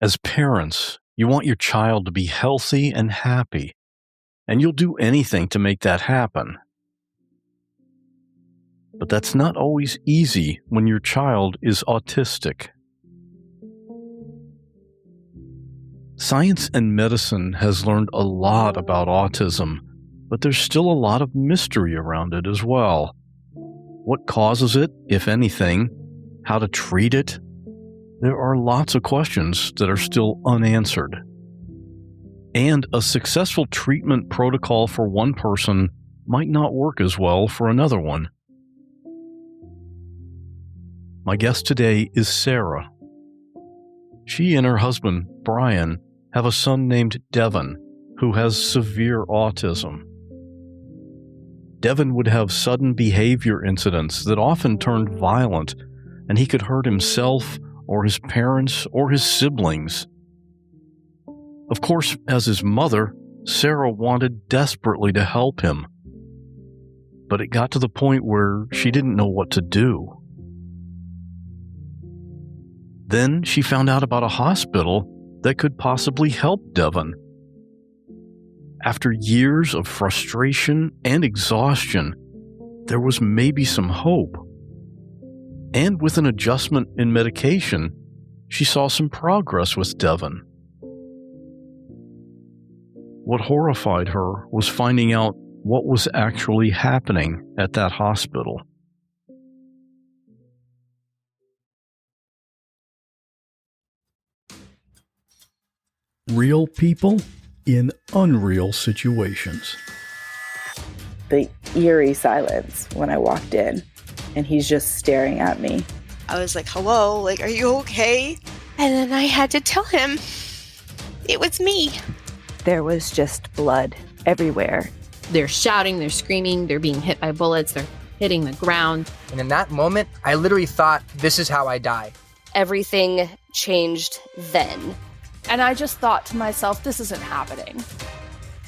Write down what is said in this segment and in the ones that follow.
As parents, you want your child to be healthy and happy, and you'll do anything to make that happen. But that's not always easy when your child is autistic. Science and medicine has learned a lot about autism, but there's still a lot of mystery around it as well. What causes it, if anything? How to treat it? There are lots of questions that are still unanswered. And a successful treatment protocol for one person might not work as well for another one. My guest today is Sarah. She and her husband, Brian, have a son named Devon, who has severe autism. Devon would have sudden behavior incidents that often turned violent, and he could hurt himself or his parents or his siblings. Of course, as his mother, Sarah wanted desperately to help him. But it got to the point where she didn't know what to do. Then she found out about a hospital that could possibly help Devon. After years of frustration and exhaustion, there was maybe some hope. And with an adjustment in medication, she saw some progress with Devon. What horrified her was finding out what was actually happening at that hospital. Real people in unreal situations. The eerie silence when I walked in, and he's just staring at me. I was like, hello, like, are you okay? And then I had to tell him it was me. There was just blood everywhere. They're shouting, they're screaming, they're being hit by bullets, they're hitting the ground. And in that moment, I literally thought, this is how I die. Everything changed then. And I just thought to myself, this isn't happening.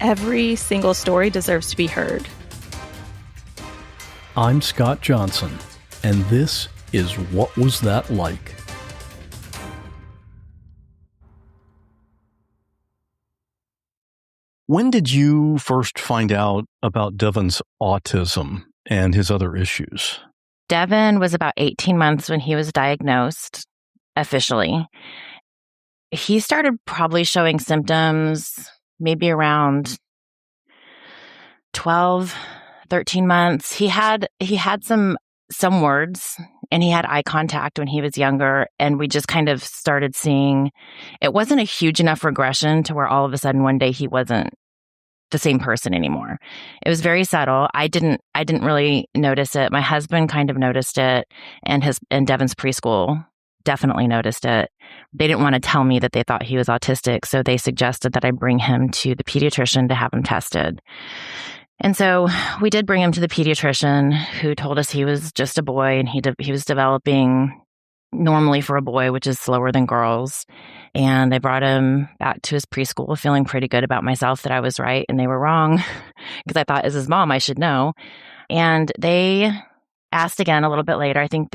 Every single story deserves to be heard. I'm Scott Johnson, and this is What Was That Like? When did you first find out about Devon's autism and his other issues? Devon was about 18 months when he was diagnosed officially. He started probably showing symptoms maybe around 12, 13 months. He had some words, and he had eye contact when he was younger, and we just kind of started seeing it wasn't a huge enough regression to where all of a sudden one day he wasn't the same person anymore. It was very subtle. I didn't really notice it. My husband kind of noticed it, and Devon's preschool definitely noticed it. They didn't want to tell me that they thought he was autistic, so they suggested that I bring him to the pediatrician to have him tested. And so we did bring him to the pediatrician, who told us he was just a boy, and he was developing normally for a boy, which is slower than girls. And they brought him back to his preschool feeling pretty good about myself that I was right and they were wrong, because I thought, as his mom, I should know. And they asked again a little bit later. I think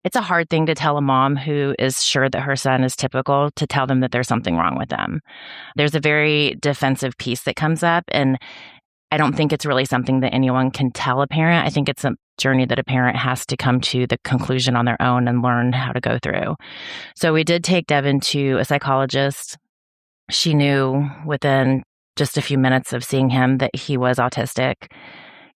it's a hard thing to tell a mom who is sure that her son is typical, to tell them that there's something wrong with them. There's a very defensive piece that comes up, and I don't think it's really something that anyone can tell a parent. I think it's a journey that a parent has to come to the conclusion on their own and learn how to go through. So we did take Devon to a psychologist. She knew within just a few minutes of seeing him that he was autistic,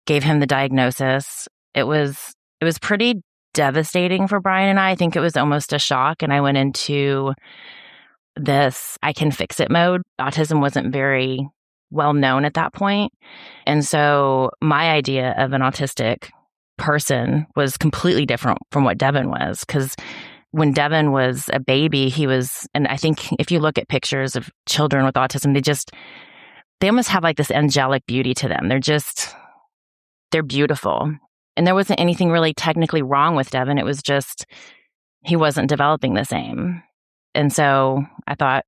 gave him the diagnosis. It was pretty devastating for Brian and I. I think it was almost a shock, and I went into this I can fix it mode. Autism wasn't very well known at that point. And so my idea of an autistic person was completely different from what Devon was, because when Devon was a baby, and I think if you look at pictures of children with autism, they almost have like this angelic beauty to them. They're beautiful. And there wasn't anything really technically wrong with Devon. It was just, he wasn't developing the same. And so I thought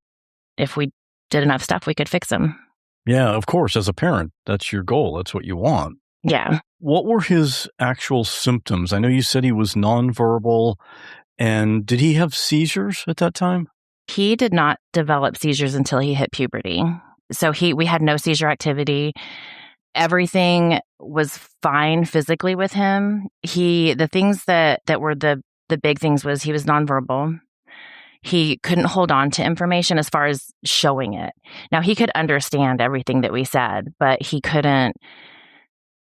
if we did enough stuff, we could fix him. Yeah, of course. As a parent, that's your goal. That's what you want. Yeah. What were his actual symptoms? I know you said he was nonverbal. And did he have seizures at that time? He did not develop seizures until he hit puberty. So we had no seizure activity. Everything was fine physically with him. The things that were the big things was he was nonverbal. He couldn't hold on to information as far as showing it. Now he could understand everything that we said, but he couldn't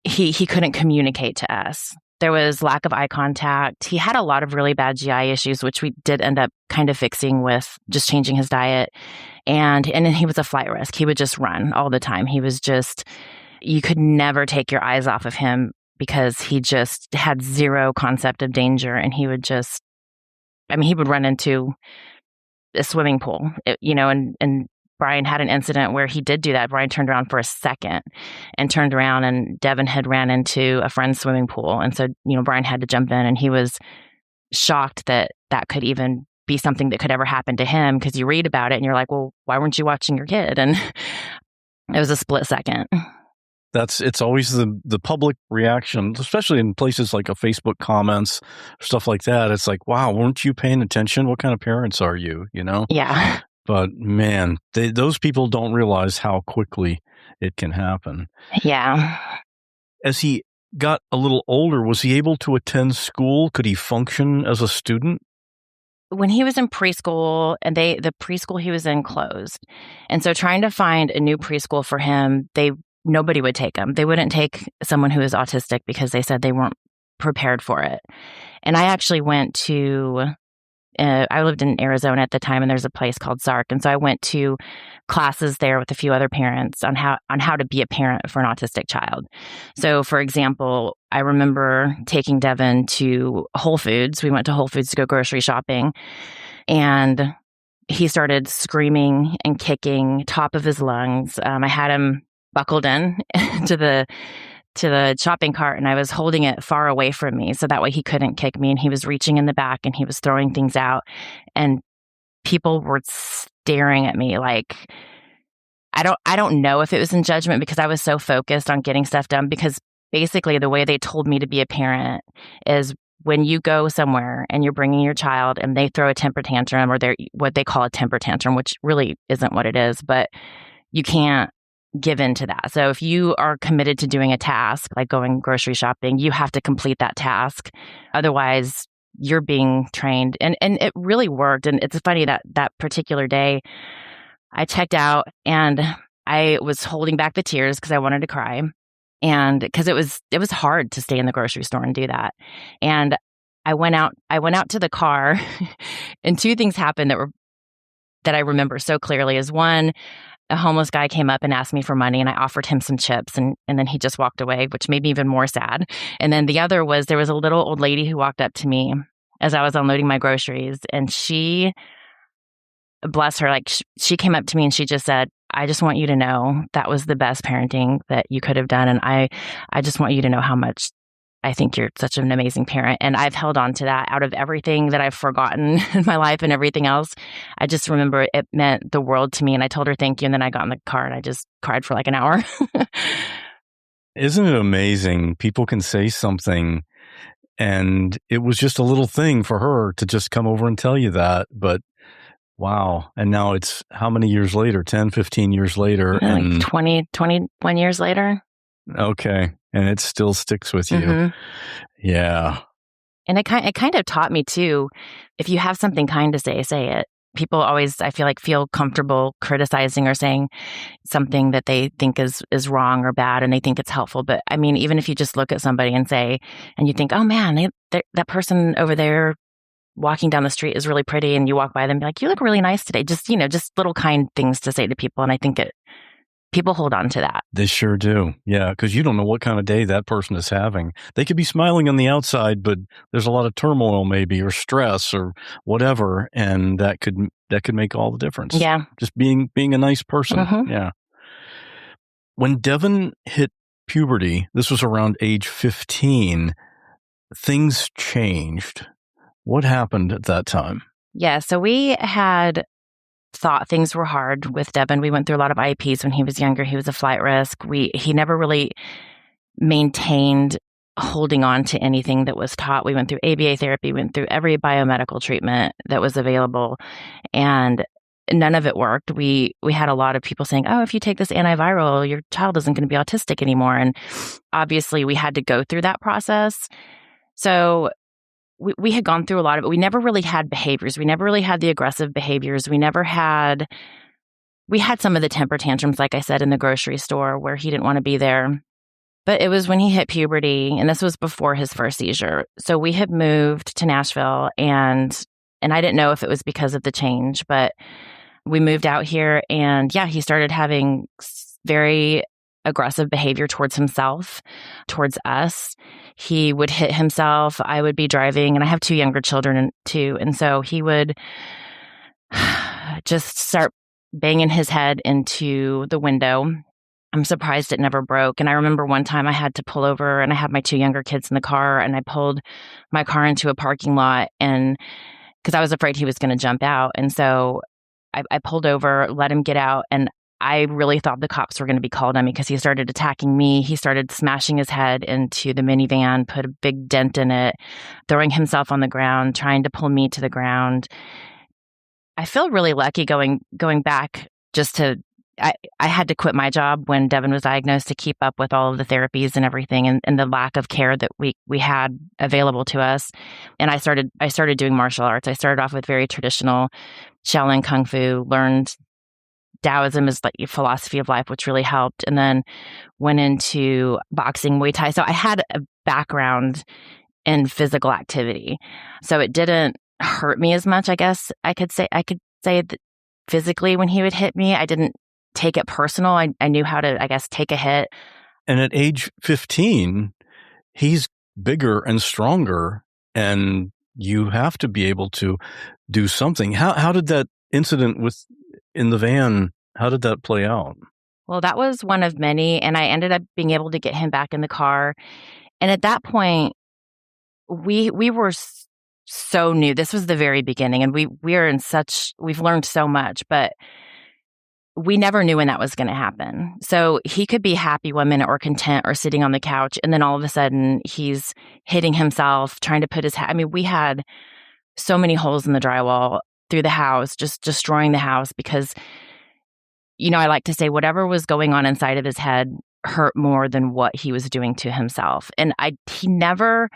communicate to us. There was lack of eye contact. He had a lot of really bad GI issues, which we did end up kind of fixing with just changing his diet. And then he was a flight risk. He would just run all the time. He was just, you could never take your eyes off of him because he just had zero concept of danger. And he would just, he would run into a swimming pool, and Brian had an incident where he did do that. Brian turned around for a second and turned around, and Devon had ran into a friend's swimming pool. And so, Brian had to jump in, and he was shocked that could even be something that could ever happen to him, because you read about it and you're like, well, why weren't you watching your kid? And it was a split second. It's always the public reaction, especially in places like a Facebook comments, stuff like that. It's like, wow, weren't you paying attention? What kind of parents are you? Yeah. But man, those people don't realize how quickly it can happen. Yeah. As he got a little older, was he able to attend school? Could he function as a student? When he was in preschool, and the preschool he was in closed. And so trying to find a new preschool for him, nobody would take him. They wouldn't take someone who is autistic because they said they weren't prepared for it. And I actually went to, I lived in Arizona at the time, and there's a place called SARC. And so I went to classes there with a few other parents on how to be a parent for an autistic child. So for example, I remember taking Devon to Whole Foods. We went to Whole Foods to go grocery shopping, and he started screaming and kicking top of his lungs. I had him buckled in to the shopping cart, and I was holding it far away from me so that way he couldn't kick me. And he was reaching in the back, and he was throwing things out, and people were staring at me like, I don't know if it was in judgment, because I was so focused on getting stuff done. Because basically the way they told me to be a parent is, when you go somewhere and you're bringing your child and they throw a temper tantrum, or they're what they call a temper tantrum, which really isn't what it is, but you can't give in to that. So if you are committed to doing a task, like going grocery shopping, you have to complete that task. Otherwise, you're being trained. And it really worked. And it's funny that particular day, I checked out and I was holding back the tears because I wanted to cry. And because it was hard to stay in the grocery store and do that. And I went out to the car and two things happened that I remember so clearly. Is one, a homeless guy came up and asked me for money, and I offered him some chips, and then he just walked away, which made me even more sad. And then the other was, there was a little old lady who walked up to me as I was unloading my groceries, and she, bless her, like she came up to me and she just said, I just want you to know that was the best parenting that you could have done. And I just want you to know how much I think you're such an amazing parent. And I've held on to that out of everything that I've forgotten in my life and everything else. I just remember it meant the world to me. And I told her thank you. And then I got in the car and I just cried for like an hour. Isn't it amazing? People can say something and it was just a little thing for her to just come over and tell you that. But wow. And now it's how many years later? 10, 15 years later? Yeah, like 20, 21 years later. Okay. And it still sticks with you. Mm-hmm. Yeah. And it kind of taught me too, if you have something kind to say it. People always, I feel like, feel comfortable criticizing or saying something that they think is wrong or bad, and they think it's helpful. But I mean, even if you just look at somebody and say, and you think, oh man, that person over there walking down the street is really pretty, and you walk by them and be like, you look really nice today. Just little kind things to say to people. And I think people hold on to that. They sure do. Yeah. Because you don't know what kind of day that person is having. They could be smiling on the outside, but there's a lot of turmoil maybe, or stress or whatever. And that could make all the difference. Yeah. Just being a nice person. Mm-hmm. Yeah. When Devon hit puberty, this was around age 15, things changed. What happened at that time? Yeah. So we had thought things were hard with Devon. We went through a lot of IEPs when he was younger. He was a flight risk. He never really maintained holding on to anything that was taught. We went through ABA therapy, went through every biomedical treatment that was available. And none of it worked. We had a lot of people saying, oh, if you take this antiviral, your child isn't going to be autistic anymore. And obviously we had to go through that process. So we had gone through a lot of it. We never really had behaviors. We never really had the aggressive behaviors. We had some of the temper tantrums, like I said, in the grocery store where he didn't want to be there. But it was when he hit puberty, and this was before his first seizure. So we had moved to Nashville, and I didn't know if it was because of the change, but we moved out here, and he started having very aggressive behavior towards himself, towards us. He would hit himself. I would be driving, and I have 2 younger children too. And so he would just start banging his head into the window. I'm surprised it never broke. And I remember one time I had to pull over, and I had my 2 younger kids in the car, and I pulled my car into a parking lot, and because I was afraid he was going to jump out. And so I pulled over, let him get out, and I really thought the cops were going to be called on me because he started attacking me. He started smashing his head into the minivan, put a big dent in it, throwing himself on the ground, trying to pull me to the ground. I feel really lucky going back just to, I had to quit my job when Devon was diagnosed to keep up with all of the therapies and everything, and the lack of care that we had available to us. And I started doing martial arts. I started off with very traditional Shaolin Kung Fu, learned Taoism is like your philosophy of life, which really helped, and then went into boxing, Muay Thai. So I had a background in physical activity. So it didn't hurt me as much, I guess I could say that physically when he would hit me, I didn't take it personal. I knew how to, I guess, take a hit. And at age 15, he's bigger and stronger, and you have to be able to do something. How did that incident in the van, how did that play out? Well, that was one of many, and I ended up being able to get him back in the car. And at that point, we were so new. This was the very beginning, and we've learned so much, but we never knew when that was going to happen. So he could be happy one minute or content or sitting on the couch, and then all of a sudden he's hitting himself, trying to put his head. I mean, we had so many holes in the drywall through the house, just destroying the house because, I like to say whatever was going on inside of his head hurt more than what he was doing to himself. And he never,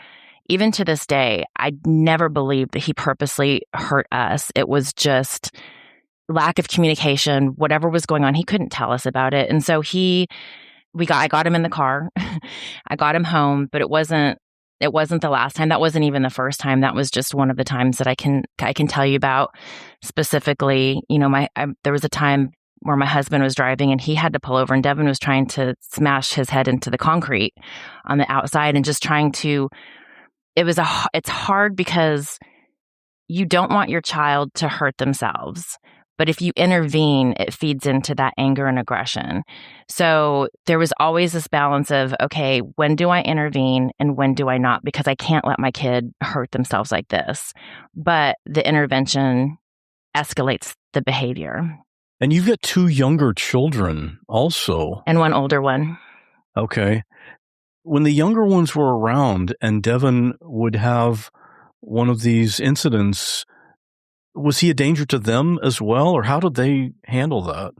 even to this day, I never believed that he purposely hurt us. It was just lack of communication. Whatever was going on, he couldn't tell us about it. And so I got him in the car. I got him home, but it wasn't the last time. That wasn't even the first time. That was just one of the times that I can tell you about specifically. There was a time where my husband was driving and he had to pull over, and Devon was trying to smash his head into the concrete on the outside and just trying to, it's hard because you don't want your child to hurt themselves. But if you intervene, it feeds into that anger and aggression. So there was always this balance of, okay, when do I intervene and when do I not? Because I can't let my kid hurt themselves like this. But the intervention escalates the behavior. And you've got 2 younger children also. And one older one. Okay. When the younger ones were around and Devon would have one of these incidents, was he a danger to them as well, or how did they handle that?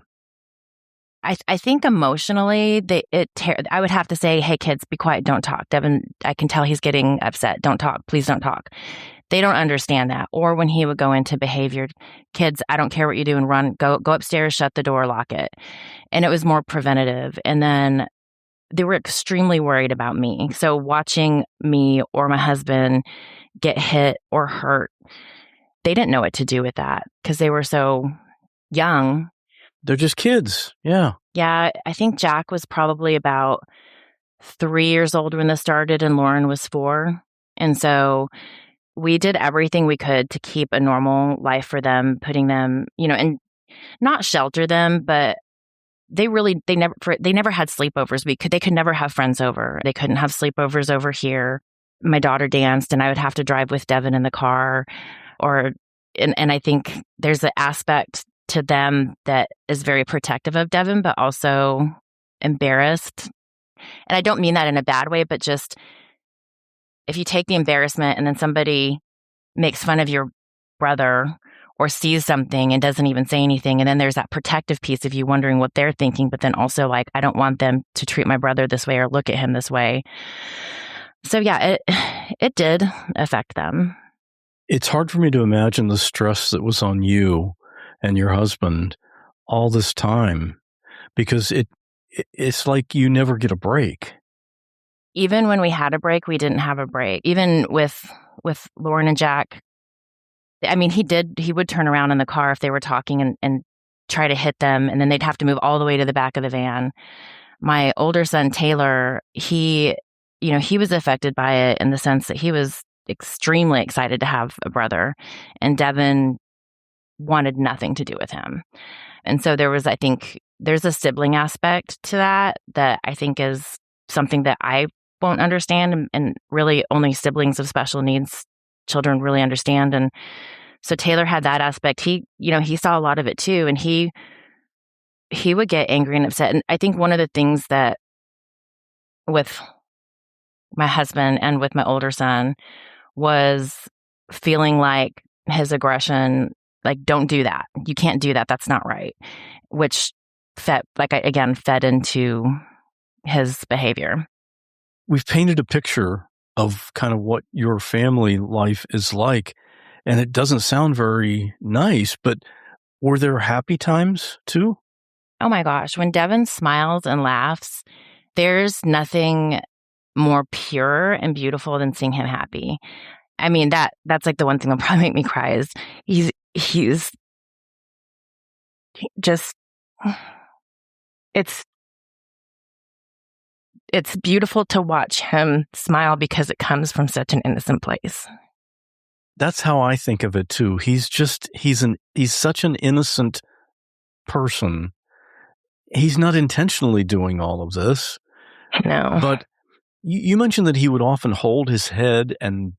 I think emotionally, I would have to say, hey, kids, be quiet, don't talk. Devon, I can tell he's getting upset. Don't talk. Please don't talk. They don't understand that. Or when he would go into behavior, kids, I don't care what you do and run, go upstairs, shut the door, lock it. And it was more preventative. And then they were extremely worried about me. So watching me or my husband get hit or hurt, they didn't know what to do with that because they were so young. They're just kids. Yeah. Yeah. I think Jack was probably about 3 years old when this started and Lauren was 4. And so we did everything we could to keep a normal life for them, putting them, and not shelter them, but they never had sleepovers. They could never have friends over. They couldn't have sleepovers over here. My daughter danced and I would have to drive with Devon in the car. And I think there's an aspect to them that is very protective of Devon, but also embarrassed. And I don't mean that in a bad way, but just if you take the embarrassment and then somebody makes fun of your brother or sees something and doesn't even say anything. And then there's that protective piece of you wondering what they're thinking, but then also like, I don't want them to treat my brother this way or look at him this way. So yeah, it did affect them. It's hard for me to imagine the stress that was on you and your husband all this time, because it's like you never get a break. Even when we had a break, we didn't have a break. Even with Lauren and Jack, I mean, he would turn around in the car if they were talking and try to hit them, and then they'd have to move all the way to the back of the van. My older son, Taylor, he was affected by it in the sense that he was extremely excited to have a brother, and Devon wanted nothing to do with him. And so there's a sibling aspect to that I think is something that I won't understand, and really only siblings of special needs children really understand. And so Taylor had that aspect. He saw a lot of it too, and he would get angry and upset. And I think one of the things that with my husband and with my older son was feeling like his aggression, like, don't do that. You can't do that. That's not right. Which fed into his behavior. We've painted a picture of kind of what your family life is like, and it doesn't sound very nice, but were there happy times too? Oh my gosh. When Devon smiles and laughs, there's nothing more pure and beautiful than seeing him happy. I mean, that's like the one thing that'll probably make me cry is he's just, it's beautiful to watch him smile because it comes from such an innocent place. That's how I think of it too. He's such an innocent person. He's not intentionally doing all of this. No. But you mentioned that he would often hold his head and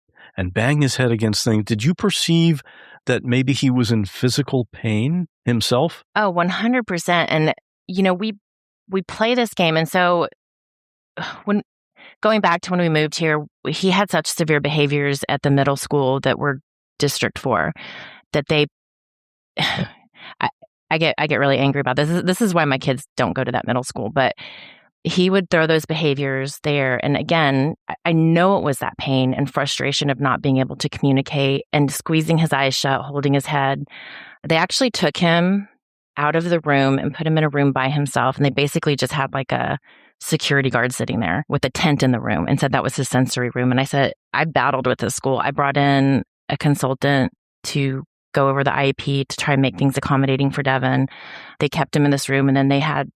bang his head against things. Did you perceive that maybe he was in physical pain himself? Oh, 100%. And, we play this game. And so when going back to when we moved here, he had such severe behaviors at the middle school that we're District 4 that I get really angry about this. This is why my kids don't go to that middle school, but he would throw those behaviors there. And again, I know it was that pain and frustration of not being able to communicate and squeezing his eyes shut, holding his head. They actually took him out of the room and put him in a room by himself. And they basically just had like a security guard sitting there with a tent in the room and said that was his sensory room. And I said, I battled with this school. I brought in a consultant to go over the IEP to try and make things accommodating for Devon. They kept him in this room, and then they had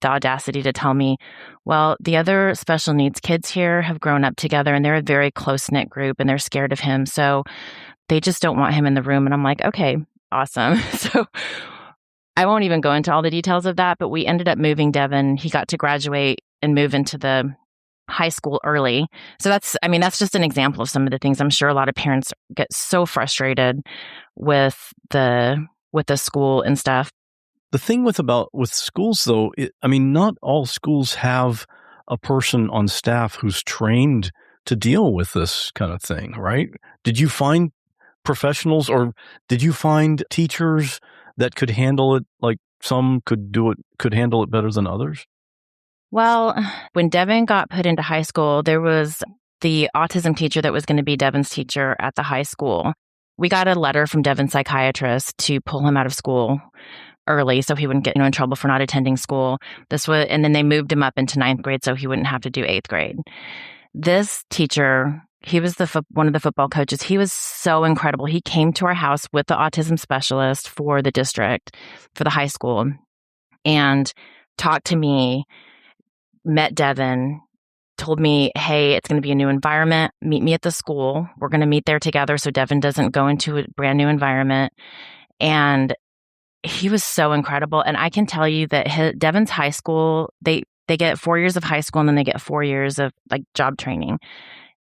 the audacity to tell me, well, the other special needs kids here have grown up together and they're a very close-knit group and they're scared of him. So they just don't want him in the room. And I'm like, okay, awesome. So I won't even go into all the details of that, but we ended up moving Devon. He got to graduate and move into the high school early. So that's just an example of some of the things. I'm sure a lot of parents get so frustrated with the school and stuff. The thing with schools, though, not all schools have a person on staff who's trained to deal with this kind of thing, right? Did you find professionals, or did you find teachers that could handle it like some could handle it better than others? Well, when Devon got put into high school, there was the autism teacher that was going to be Devon's teacher at the high school. We got a letter from Devon's psychiatrist to pull him out of school early so he wouldn't get in trouble for not attending school. And then they moved him up into 9th grade so he wouldn't have to do 8th grade. This teacher, he was one of the football coaches. He was so incredible. He came to our house with the autism specialist for the district, for the high school, and talked to me, met Devon, told me, hey, it's going to be a new environment. Meet me at the school. We're going to meet there together so Devon doesn't go into a brand new environment. And he was so incredible. And I can tell you that Devon's high school, they get 4 years of high school and then they get 4 years of like job training.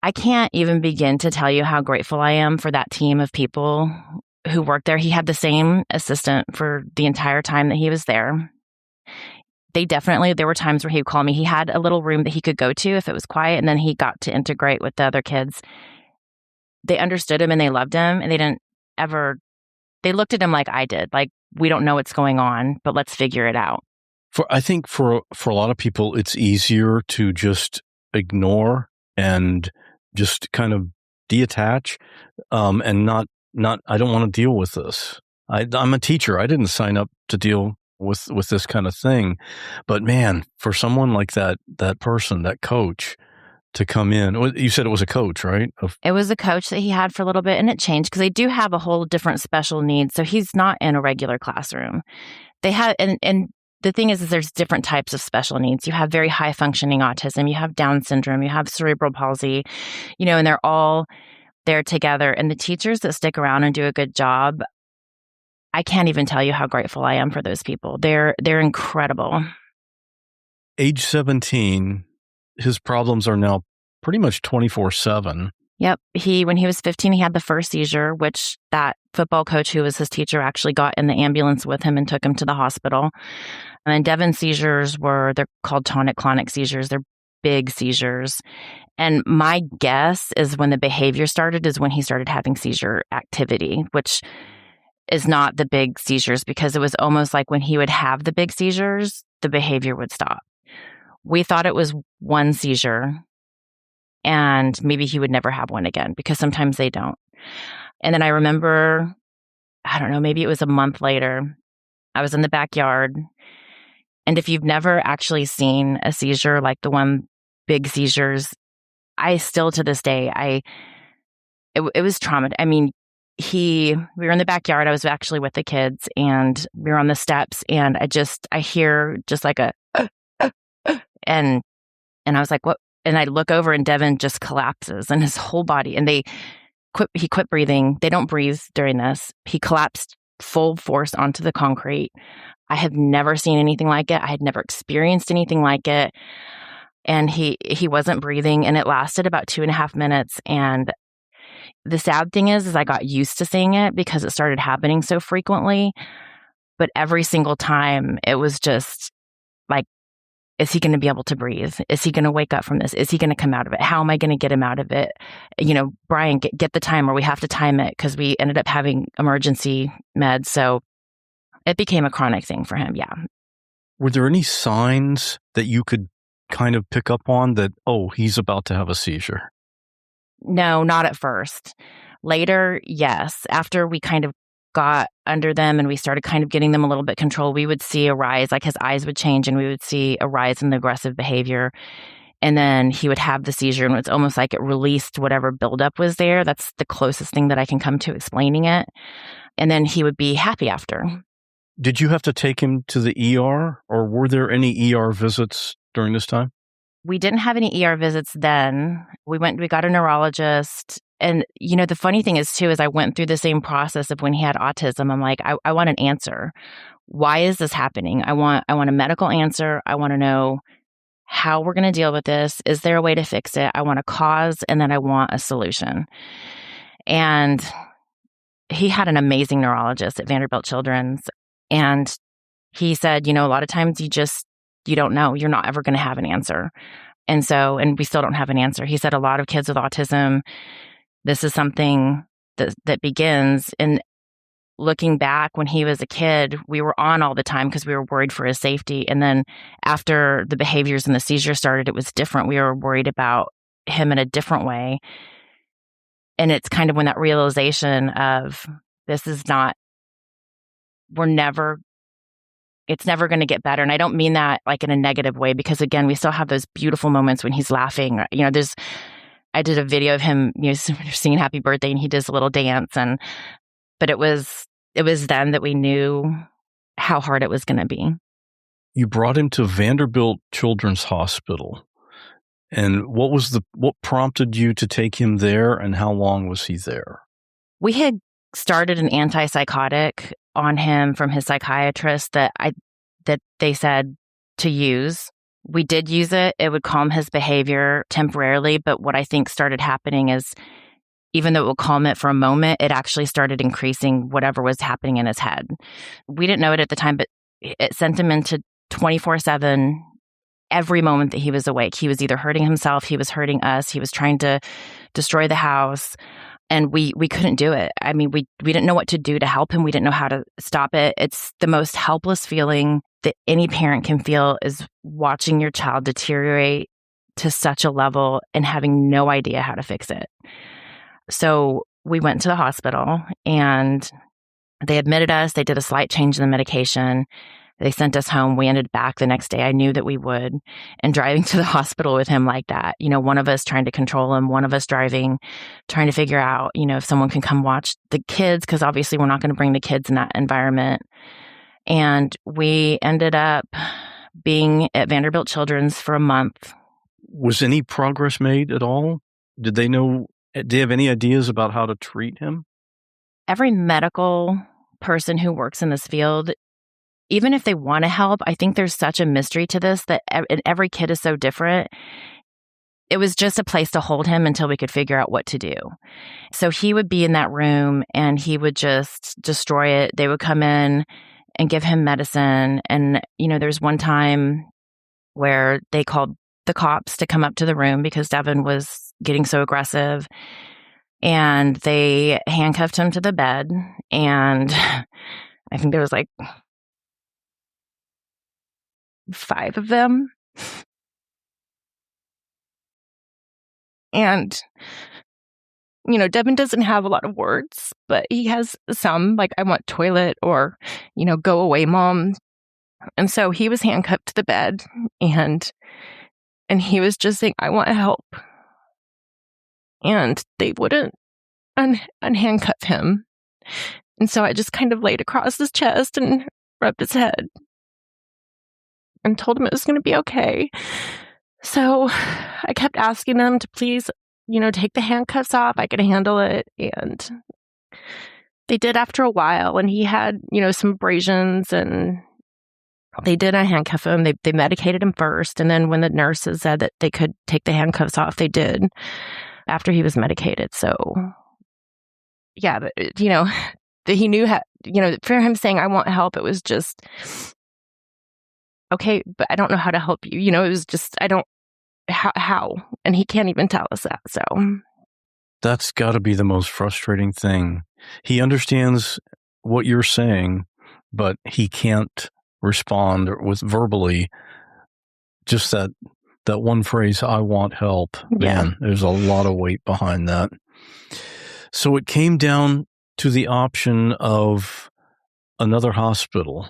I can't even begin to tell you how grateful I am for that team of people who worked there. He had the same assistant for the entire time that he was there. There were times where he would call me. He had a little room that he could go to if it was quiet, and then he got to integrate with the other kids. They understood him and they loved him, and they they looked at him like I did. Like, we don't know what's going on, but let's figure it out. I think for a lot of people, it's easier to just ignore and just kind of detach, and not. I don't want to deal with this. I'm a teacher. I didn't sign up to deal with this kind of thing. But man, for someone like that person, that coach, to come in, you said it was a coach, right? It was a coach that he had for a little bit, and it changed because they do have a whole different special needs. So he's not in a regular classroom. They have, and the thing is there's different types of special needs. You have very high functioning autism, you have Down syndrome, you have cerebral palsy, and they're all there together. And the teachers that stick around and do a good job, I can't even tell you how grateful I am for those people. They're incredible. Age 17, his problems are now pretty much 24/7. Yep. When he was 15, he had the first seizure, which that football coach who was his teacher actually got in the ambulance with him and took him to the hospital. And then Devon's seizures they're called tonic-clonic seizures. They're big seizures. And my guess is when the behavior started is when he started having seizure activity, which is not the big seizures, because it was almost like when he would have the big seizures, the behavior would stop. We thought it was one seizure and maybe he would never have one again, because sometimes they don't. And then I remember, I don't know, maybe it was a month later, I was in the backyard. And if you've never actually seen a seizure like the one big seizures, I still to this day, it was trauma. I mean, we were in the backyard. I was actually with the kids and we were on the steps and I hear just like a, and I was like, what? And I look over and Devon just collapses and his whole body, and he quit breathing. They don't breathe during this. He collapsed full force onto the concrete. I have never seen anything like it. I had never experienced anything like it. And he wasn't breathing, and it lasted about 2.5 minutes. And the sad thing is I got used to seeing it because it started happening so frequently. But every single time it was just like, is he going to be able to breathe? Is he going to wake up from this? Is he going to come out of it? How am I going to get him out of it? Brian, get the timer. We have to time it, because we ended up having emergency meds. So it became a chronic thing for him. Yeah. Were there any signs that you could kind of pick up on that, oh, he's about to have a seizure? No, not at first. Later, yes. After we kind of got under them and we started kind of getting them a little bit controlled, we would see a rise, like his eyes would change and we would see a rise in the aggressive behavior. And then he would have the seizure, and it's almost like it released whatever buildup was there. That's the closest thing that I can come to explaining it. And then he would be happy after. Did you have to take him to the ER, or were there any ER visits during this time? We didn't have any ER visits then. We got a neurologist. And, the funny thing is, too, is I went through the same process of when he had autism. I'm like, I want an answer. Why is this happening? I want a medical answer. I want to know how we're going to deal with this. Is there a way to fix it? I want a cause, and then I want a solution. And he had an amazing neurologist at Vanderbilt Children's. And he said, a lot of times you don't know. You're not ever going to have an answer. And we still don't have an answer. He said a lot of kids with autism, this is something that begins. And looking back when he was a kid, we were on all the time because we were worried for his safety. And then after the behaviors and the seizure started, it was different. We were worried about him in a different way. And it's kind of when that realization of it's never going to get better. And I don't mean that like in a negative way, because again, we still have those beautiful moments when he's laughing. I did a video of him, singing happy birthday, and he does a little dance. But it was then that we knew how hard it was going to be. You brought him to Vanderbilt Children's Hospital. And what prompted you to take him there, and how long was he there? We had started an antipsychotic on him from his psychiatrist that they said to use. We did use it. It would calm his behavior temporarily, but what I think started happening is, even though it would calm it for a moment, it actually started increasing whatever was happening in his head. We didn't know it at the time, but it sent him into 24/7. Every moment that he was awake, he was either hurting himself, he was hurting us, he was trying to destroy the house. And we couldn't do it. I mean, we didn't know what to do to help him. We didn't know how to stop it. It's the most helpless feeling that any parent can feel, is watching your child deteriorate to such a level and having no idea how to fix it. So we went to the hospital and they admitted us. They did a slight change in the medication. They sent us home. We ended back the next day. I knew that we would. And driving to the hospital with him like that, one of us trying to control him, one of us driving, trying to figure out, if someone can come watch the kids, because obviously we're not going to bring the kids in that environment. And we ended up being at Vanderbilt Children's for a month. Was any progress made at all? Did they have any ideas about how to treat him? Every medical person who works in this field, even if they want to help, I think there's such a mystery to this that every kid is so different. It was just a place to hold him until we could figure out what to do. So he would be in that room and he would just destroy it. They would come in and give him medicine. And, there's one time where they called the cops to come up to the room because Devon was getting so aggressive. And they handcuffed him to the bed. And I think there was like 5 of them. And, Devon doesn't have a lot of words, but he has some, like, I want toilet, or, go away, mom. And so he was handcuffed to the bed and he was just saying, I want help. And they wouldn't unhandcuff him. And so I just kind of laid across his chest and rubbed his head and told him it was going to be okay. So I kept asking them to please, take the handcuffs off. I could handle it. And they did after a while. And he had, some abrasions, and they did unhandcuff him. They medicated him first. And then when the nurses said that they could take the handcuffs off, they did after he was medicated. So, yeah, but, that he knew how, for him saying, I want help, it was just, okay, but I don't know how to help you. It was just, I don't, how? And he can't even tell us that. So that's got to be the most frustrating thing. He understands what you're saying, but he can't respond with verbally. Just that one phrase, I want help. Yeah. Man, there's a lot of weight behind that. So it came down to the option of another hospital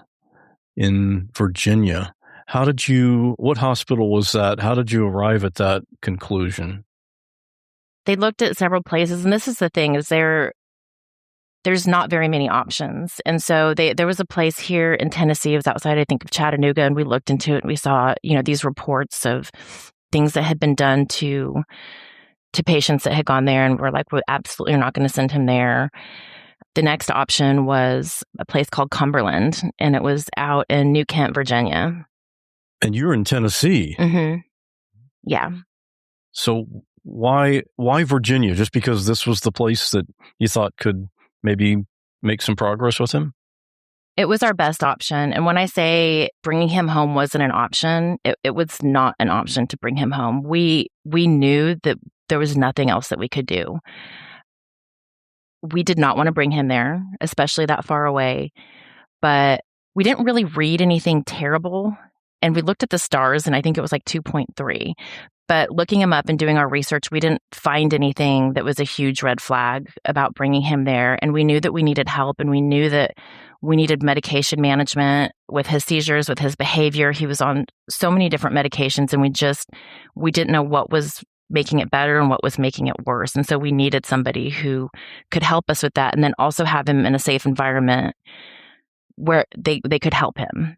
in Virginia. What hospital was that? How did you arrive at that conclusion? They looked at several places, and this is the thing, is there's not very many options. And so there was a place here in Tennessee. It was outside, I think, of Chattanooga, and we looked into it and we saw, these reports of things that had been done to patients that had gone there, and we're like, we're absolutely not going to send him there. The next option was a place called Cumberland, and it was out in New Kent, Virginia. And you're in Tennessee. Mm-hmm. Yeah. So why Virginia? Just because this was the place that you thought could maybe make some progress with him? It was our best option. And when I say bringing him home wasn't an option, it was not an option to bring him home. We knew that there was nothing else that we could do. We did not want to bring him there, especially that far away. But we didn't really read anything terrible. And we looked at the stars, and I think it was like 2.3. But looking him up and doing our research, we didn't find anything that was a huge red flag about bringing him there. And we knew that we needed help, and we knew that we needed medication management with his seizures, with his behavior. He was on so many different medications, and we didn't know what was making it better and what was making it worse. And so we needed somebody who could help us with that, and then also have him in a safe environment where they could help him.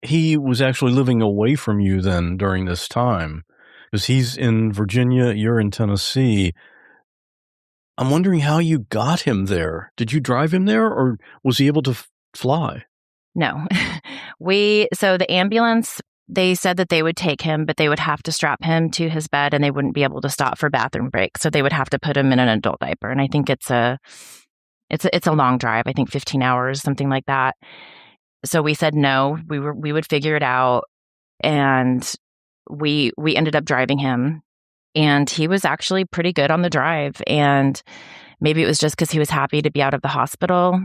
He was actually living away from you then during this time, because he's in Virginia, you're in Tennessee. I'm wondering how you got him there. Did you drive him there, or was he able to fly? No. So the ambulance, they said that they would take him, but they would have to strap him to his bed, and they wouldn't be able to stop for bathroom breaks. So they would have to put him in an adult diaper. And I think it's a long drive. I think 15 hours, something like that. So we said no, we would figure it out. And we ended up driving him And he was actually pretty good on the drive. And maybe it was just because he was happy to be out of the hospital.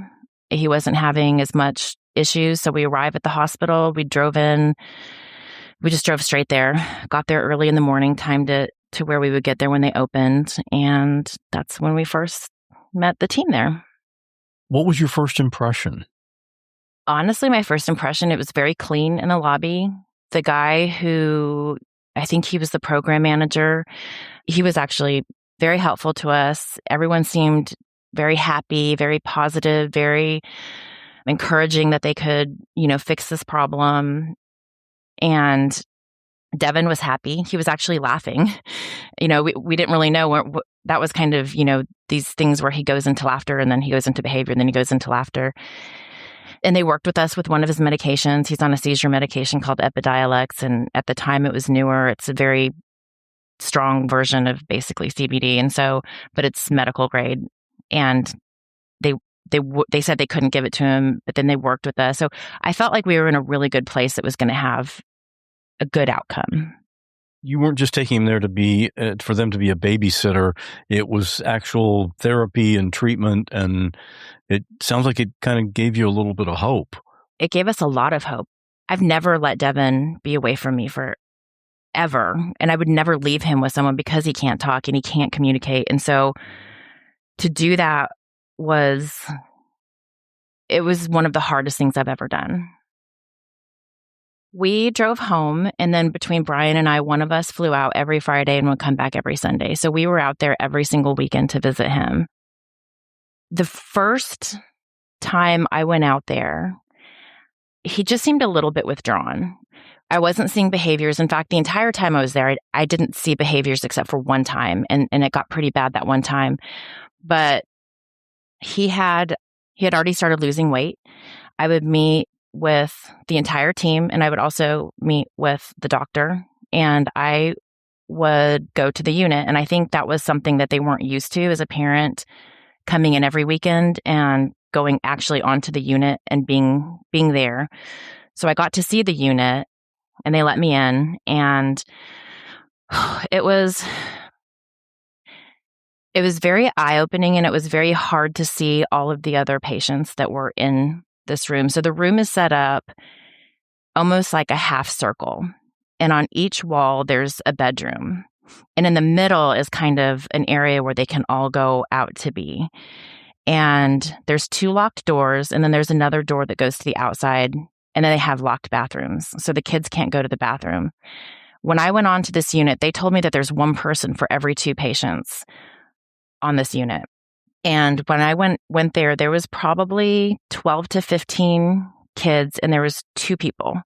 He wasn't having as much issues. So we arrived at the hospital. We drove in. We just drove straight there, got there early in the morning, time to where we would get there when they opened. And that's when we first met the team there. What was your first impression? Honestly, my first impression, it was very clean in the lobby. The guy who, I think he was the program manager, he was actually very helpful to us. Everyone seemed very happy, very positive, very encouraging that they could, fix this problem. And Devon was happy. He was actually laughing. We didn't really know. That was kind of, these things where he goes into laughter and then he goes into behavior and then he goes into laughter. And they worked with us with one of his medications. He's on a seizure medication called Epidiolex. And at the time it was newer. It's a very strong version of basically CBD. And so, but it's medical grade. And they said they couldn't give it to him, but then they worked with us. So I felt like we were in a really good place that was going to have a good outcome. You weren't just taking him there to be, for them to be a babysitter. It was actual therapy and treatment. And it sounds like it kind of gave you a little bit of hope. It gave us a lot of hope. I've never let Devon be away from me forever. And I would never leave him with someone because he can't talk and he can't communicate. And so to do that was one of the hardest things I've ever done. We drove home, and then between Brian and I, one of us flew out every Friday and would come back every Sunday. So we were out there every single weekend to visit him. The first time I went out there, he just seemed a little bit withdrawn. I wasn't seeing behaviors. In fact, the entire time I was there, I didn't see behaviors except for one time, and it got pretty bad that one time. But he had already started losing weight. I would meet with the entire team, and I would also meet with the doctor, and I would go to the unit. And I think that was something that they weren't used to as a parent, coming in every weekend and going actually onto the unit and being there. So I got to see the unit, and they let me in, and it was very eye-opening, and it was very hard to see all of the other patients that were in this room. So the room is set up almost like a half circle. And on each wall, there's a bedroom. And in the middle is kind of an area where they can all go out to be. And there's 2 locked doors, and then there's another door that goes to the outside. And then they have locked bathrooms. So the kids can't go to the bathroom. When I went on to this unit, they told me that there's 1 person for every 2 patients on this unit. And when I went there was probably 12 to 15 kids, and there was 2 people.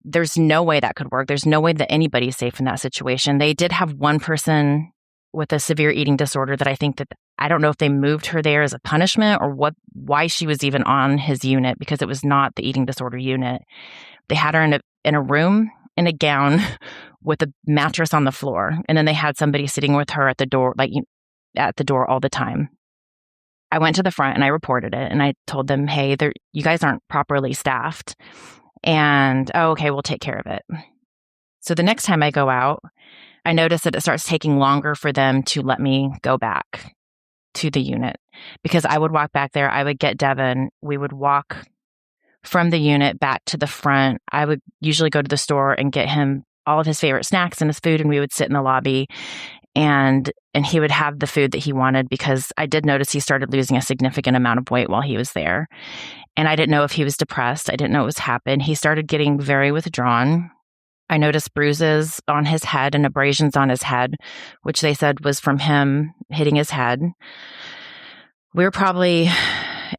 There's no way that could work. There's no way that anybody's safe in that situation. They did have 1 person with a severe eating disorder that I don't know if they moved her there as a punishment or why she was even on his unit, because it was not the eating disorder unit. They had her in a room in a gown with a mattress on the floor. And then they had somebody sitting with her at the door, at the door all the time. I went to the front and I reported it, and I told them, hey, you guys aren't properly staffed. And, oh, okay, we'll take care of it. So the next time I go out, I notice that it starts taking longer for them to let me go back to the unit, because I would walk back there. I would get Devon. We would walk from the unit back to the front. I would usually go to the store and get him all of his favorite snacks and his food, and we would sit in the lobby, and he would have the food that he wanted, because I did notice he started losing a significant amount of weight while he was there. And I didn't know if he was depressed. I didn't know what was happening. He started getting very withdrawn. I noticed bruises on his head and abrasions on his head, which they said was from him hitting his head. We were probably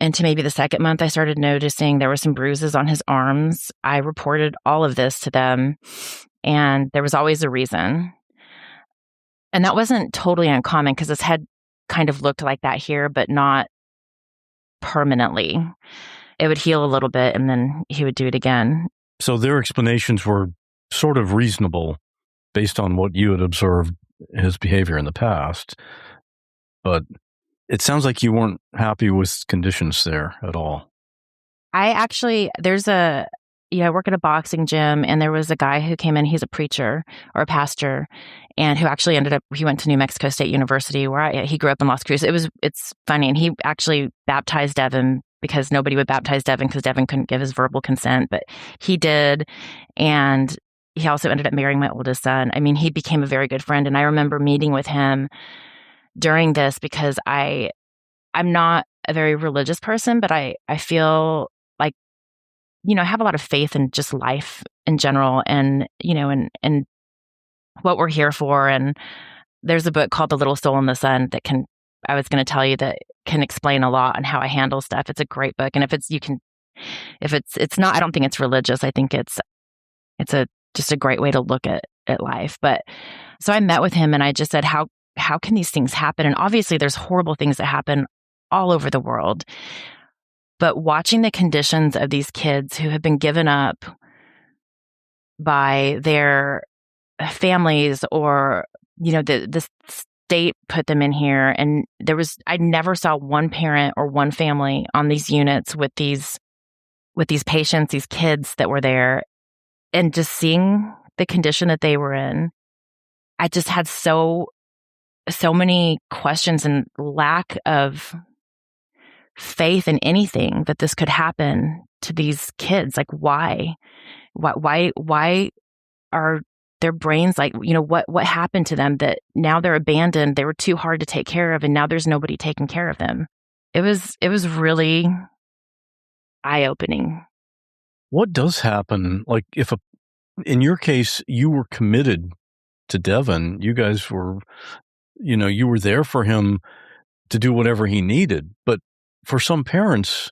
into maybe the second month. I started noticing there were some bruises on his arms. I reported all of this to them, and there was always a reason. And that wasn't totally uncommon, because his head kind of looked like that here, but not permanently. It would heal a little bit, and then he would do it again. So their explanations were sort of reasonable based on what you had observed his behavior in the past. But it sounds like you weren't happy with conditions there at all. There's a I work at a boxing gym, and there was a guy who came in. He's a preacher or a pastor, and who actually he went to New Mexico State University, where he grew up in Las Cruces. It's funny, and he actually baptized Devon because nobody would baptize Devon because Devon couldn't give his verbal consent, but he did, and he also ended up marrying my oldest son. I mean, he became a very good friend, and I remember meeting with him during this because I'm not a very religious person, but I feel like, I have a lot of faith in just life in general, and, and what we're here for. And there's a book called The Little Soul in the Sun I was going to tell you that can explain a lot on how I handle stuff. It's a great book. And it's not, I don't think it's religious. I think it's just a great way to look at life. But so I met with him and I just said, how can these things happen? And obviously there's horrible things that happen all over the world. But watching the conditions of these kids who have been given up by their families, or, the state put them in here. And I never saw one parent or one family on these units with these patients, these kids that were there, and just seeing the condition that they were in. I just had so many questions and lack of faith in anything that this could happen to these kids. Like, why are their brains like, what happened to them that now they're abandoned? They were too hard to take care of, and now there's nobody taking care of them. It was really eye-opening. What does happen? Like, in your case, you were committed to Devon. You guys were, you were there for him to do whatever he needed. But for some parents,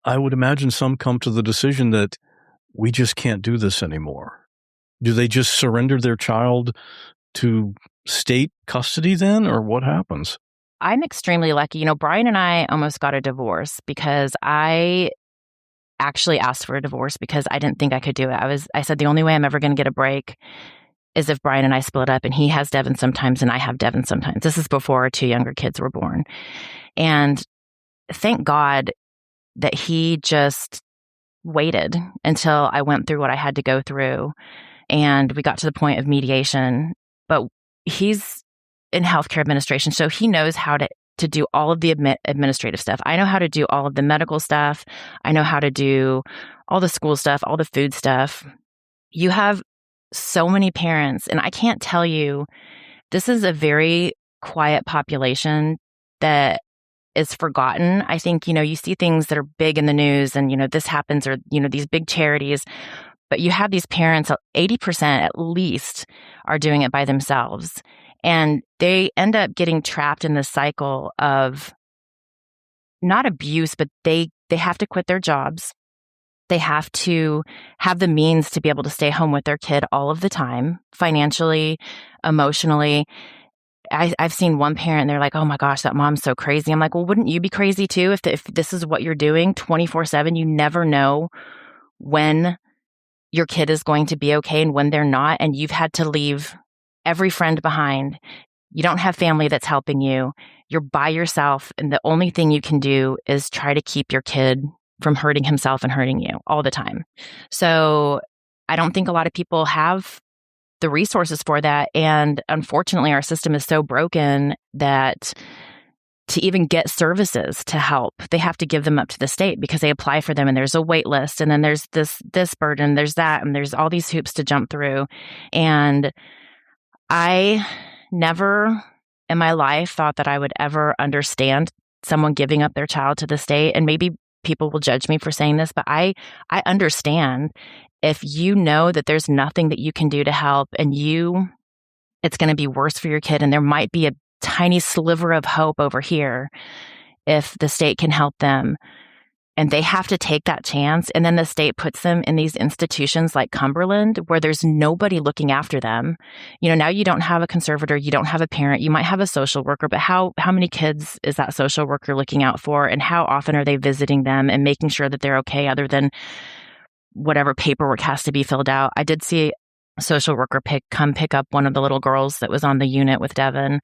I would imagine some come to the decision that we just can't do this anymore. Do they just surrender their child to state custody then, or what happens? I'm extremely lucky. Brian and I almost got a divorce because I actually asked for a divorce because I didn't think I could do it. I said the only way I'm ever going to get a break is if Brian and I split up, and he has Devon sometimes and I have Devon sometimes. This is before our two younger kids were born. And thank God that he just waited until I went through what I had to go through, and we got to the point of mediation. But he's in healthcare administration, so he knows how to do all of the administrative stuff. I know how to do all of the medical stuff. I know how to do all the school stuff, all the food stuff. You have so many parents, and I can't tell you, this is a very quiet population that is forgotten. I think, you see things that are big in the news and, this happens, or, these big charities, but you have these parents, 80% at least are doing it by themselves. And they end up getting trapped in this cycle of not abuse, but they have to quit their jobs. They have to have the means to be able to stay home with their kid all of the time, financially, emotionally. I've seen one parent, they're like, oh my gosh, that mom's so crazy. I'm like, well, wouldn't you be crazy too if this is what you're doing 24/7? You never know when your kid is going to be okay and when they're not. And you've had to leave every friend behind. You don't have family that's helping you. You're by yourself. And the only thing you can do is try to keep your kid from hurting himself and hurting you all the time. So I don't think a lot of people have the resources for that. And unfortunately, our system is so broken that to even get services to help, they have to give them up to the state because they apply for them and there's a wait list, and then there's this burden, there's that, and there's all these hoops to jump through. And I never in my life thought that I would ever understand someone giving up their child to the state. And maybe people will judge me for saying this, but I understand if you know that there's nothing that you can do to help, and it's going to be worse for your kid, and there might be a tiny sliver of hope over here if the state can help them, and they have to take that chance. And then the state puts them in these institutions like Cumberland where there's nobody looking after them. Now you don't have a conservator, you don't have a parent, you might have a social worker, but how many kids is that social worker looking out for, and how often are they visiting them and making sure that they're okay, other than whatever paperwork has to be filled out? I did see a social worker come pick up one of the little girls that was on the unit with Devon.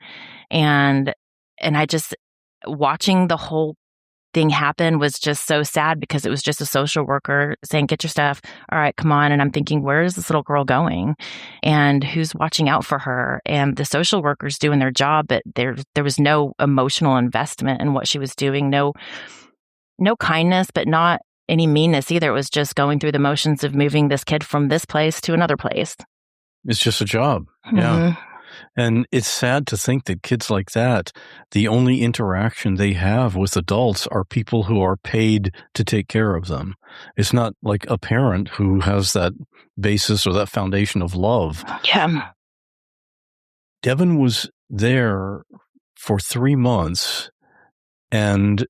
And I just, watching the whole thing happened was just so sad because it was just a social worker saying, get your stuff. All right, come on. And I'm thinking, where is this little girl going? And who's watching out for her? And the social worker's doing their job, but there was no emotional investment in what she was doing. No kindness, but not any meanness either. It was just going through the motions of moving this kid from this place to another place. It's just a job. Yeah. And it's sad to think that kids like that, the only interaction they have with adults are people who are paid to take care of them. It's not like a parent who has that basis or that foundation of love. Yeah. Devon was there for 3 months, and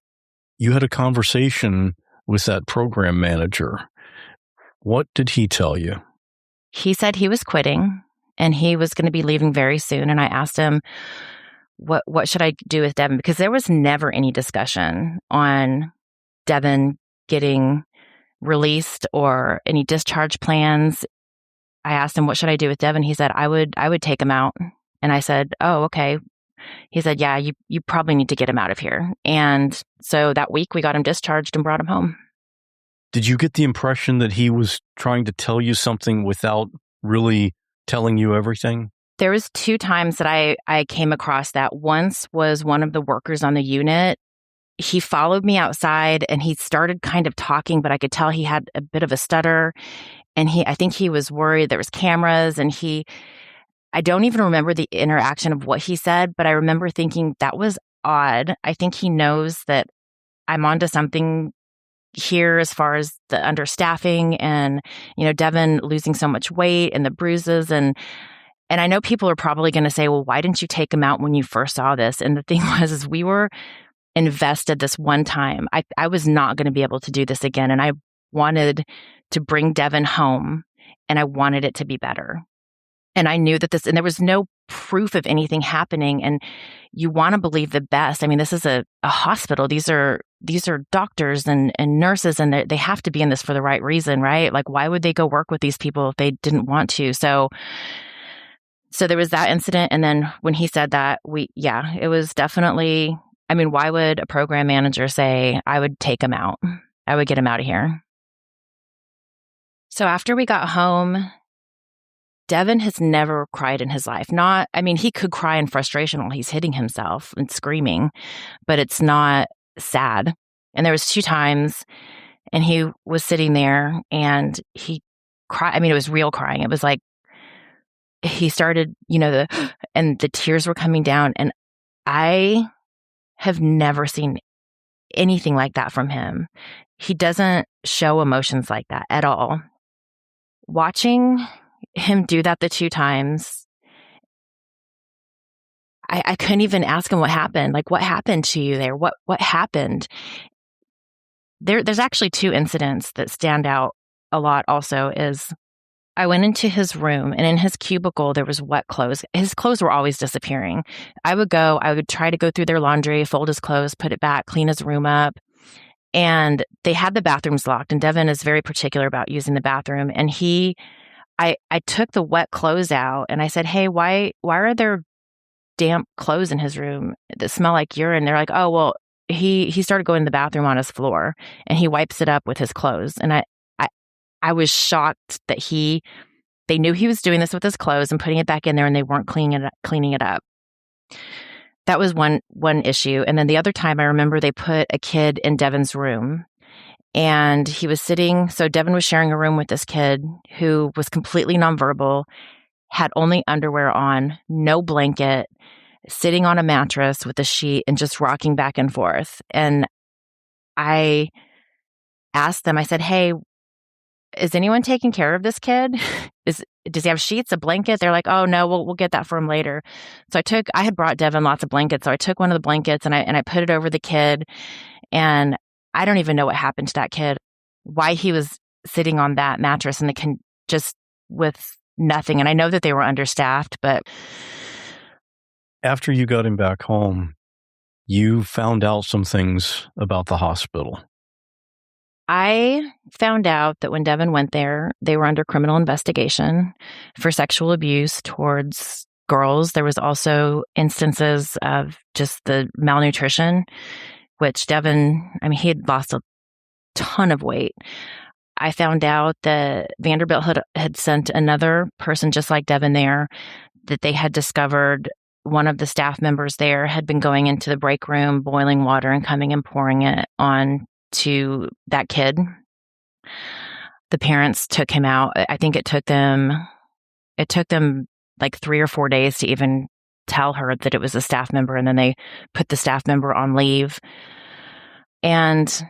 you had a conversation with that program manager. What did he tell you? He said he was quitting and he was going to be leaving very soon. And I asked him, what should I do with Devon? Because there was never any discussion on Devon getting released or any discharge plans. I asked him, what should I do with Devon? He said, I would take him out. And I said, oh, okay. He said, yeah, you probably need to get him out of here. And so that week we got him discharged and brought him home. Did you get the impression that he was trying to tell you something without really telling you everything? There was 2 times that I came across that. Once was one of the workers on the unit. He followed me outside and he started kind of talking, but I could tell he had a bit of a stutter. And I think he was worried there was cameras, and I don't even remember the interaction of what he said, but I remember thinking that was odd. I think he knows that I'm onto something here as far as the understaffing and, Devon losing so much weight and the bruises. And I know people are probably going to say, well, why didn't you take him out when you first saw this? And the thing is we were invested this one time. I was not going to be able to do this again. And I wanted to bring Devon home, and I wanted it to be better. And I knew that and there was no proof of anything happening. And you want to believe the best. I mean, this is a hospital. These are doctors and nurses, and they have to be in this for the right reason, right? Like, why would they go work with these people if they didn't want to? So there was that incident. And then when he said that, it was definitely, I mean, why would a program manager say, I would take him out? I would get him out of here. So after we got home, Devon has never cried in his life. He could cry in frustration while he's hitting himself and screaming, but it's not sad. And there was 2 times, and he was sitting there and he cried. I mean, it was real crying. It was like he started, and the tears were coming down. And I have never seen anything like that from him. He doesn't show emotions like that at all. Watching him do that the 2 times, I couldn't even ask him what happened. Like, what happened to you there? What happened? There's actually 2 incidents that stand out a lot also. Is I went into his room, and in his cubicle there was wet clothes. His clothes were always disappearing. I would try to go through their laundry, fold his clothes, put it back, clean his room up. And they had the bathrooms locked, and Devon is very particular about using the bathroom. And I took the wet clothes out, and I said, hey, why are there damp clothes in his room that smell like urine? They're like, oh, well, he started going to the bathroom on his floor, and he wipes it up with his clothes. And I was shocked that they knew he was doing this with his clothes and putting it back in there, and they weren't cleaning it up. That was one issue. And then the other time I remember they put a kid in Devon's room, and he was sitting. So Devon was sharing a room with this kid who was completely nonverbal, had only underwear on, no blanket, sitting on a mattress with a sheet and just rocking back and forth. And I asked them, I said, hey, is anyone taking care of this kid? Does he have sheets, a blanket? They're like, oh no, we'll get that for him later. So I had brought Devon lots of blankets. So I took one of the blankets and I put it over the kid. And I don't even know what happened to that kid, why he was sitting on that mattress and just with nothing. And I know that they were understaffed, but. After you got him back home, you found out some things about the hospital. I found out that when Devon went there, they were under criminal investigation for sexual abuse towards girls. There was also instances of just the malnutrition. which Devon, I mean, he had lost a ton of weight. I found out that Vanderbilt had sent another person just like Devon there, that they had discovered one of the staff members there had been going into the break room, boiling water and coming and pouring it on to that kid. The parents took him out. I think it took them like 3 or 4 days to even tell her that it was a staff member. And then they put the staff member on leave. And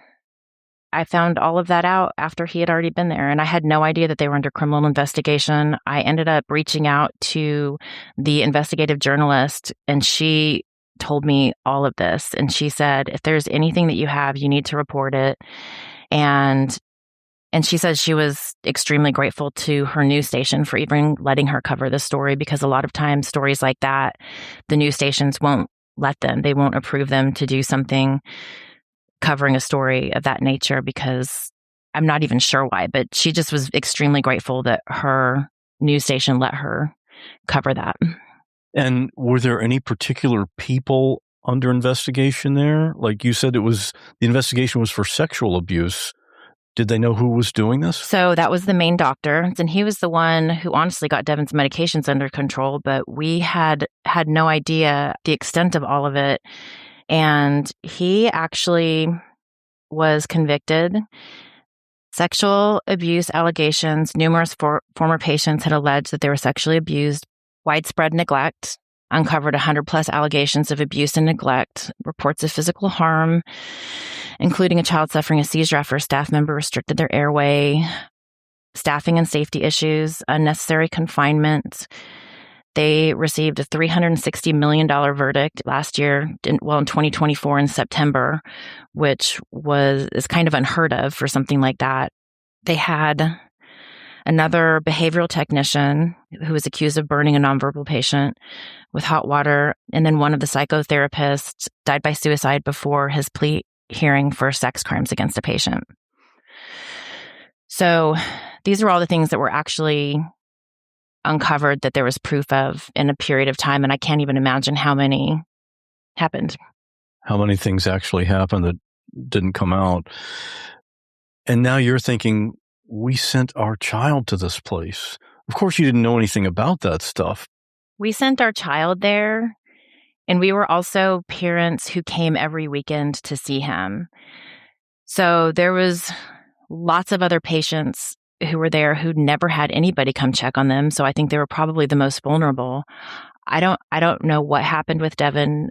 I found all of that out after he had already been there. And I had no idea that they were under criminal investigation. I ended up reaching out to the investigative journalist, and she told me all of this. And she said, if there's anything that you have, you need to report it. And she said she was extremely grateful to her news station for even letting her cover the story, because a lot of times stories like that, the news stations won't let them. They won't approve them to do something covering a story of that nature, because I'm not even sure why, but she just was extremely grateful that her news station let her cover that. And were there any particular people under investigation there? Like you said, the investigation was for sexual abuse. Did they know who was doing this? So that was the main doctor, and he was the one who honestly got Devon's medications under control, but we had no idea the extent of all of it. And he actually was convicted. Sexual abuse allegations. Numerous former patients had alleged that they were sexually abused. Widespread neglect. Uncovered 100+ allegations of abuse and neglect. Reports of physical harm, including a child suffering a seizure after a staff member restricted their airway. Staffing and safety issues. Unnecessary confinement. They received a $360 million verdict last year, in 2024 in September, which is kind of unheard of for something like that. They had another behavioral technician who was accused of burning a nonverbal patient with hot water. And then one of the psychotherapists died by suicide before his plea hearing for sex crimes against a patient. So these are all the things that were actually uncovered that there was proof of in a period of time. And I can't even imagine how many happened. How many things actually happened that didn't come out. And now you're thinking, we sent our child to this place. Of course, you didn't know anything about that stuff. We sent our child there, and we were also parents who came every weekend to see him. So there was lots of other patients who were there who'd never had anybody come check on them. So I think they were probably the most vulnerable. I don't know what happened with Devon.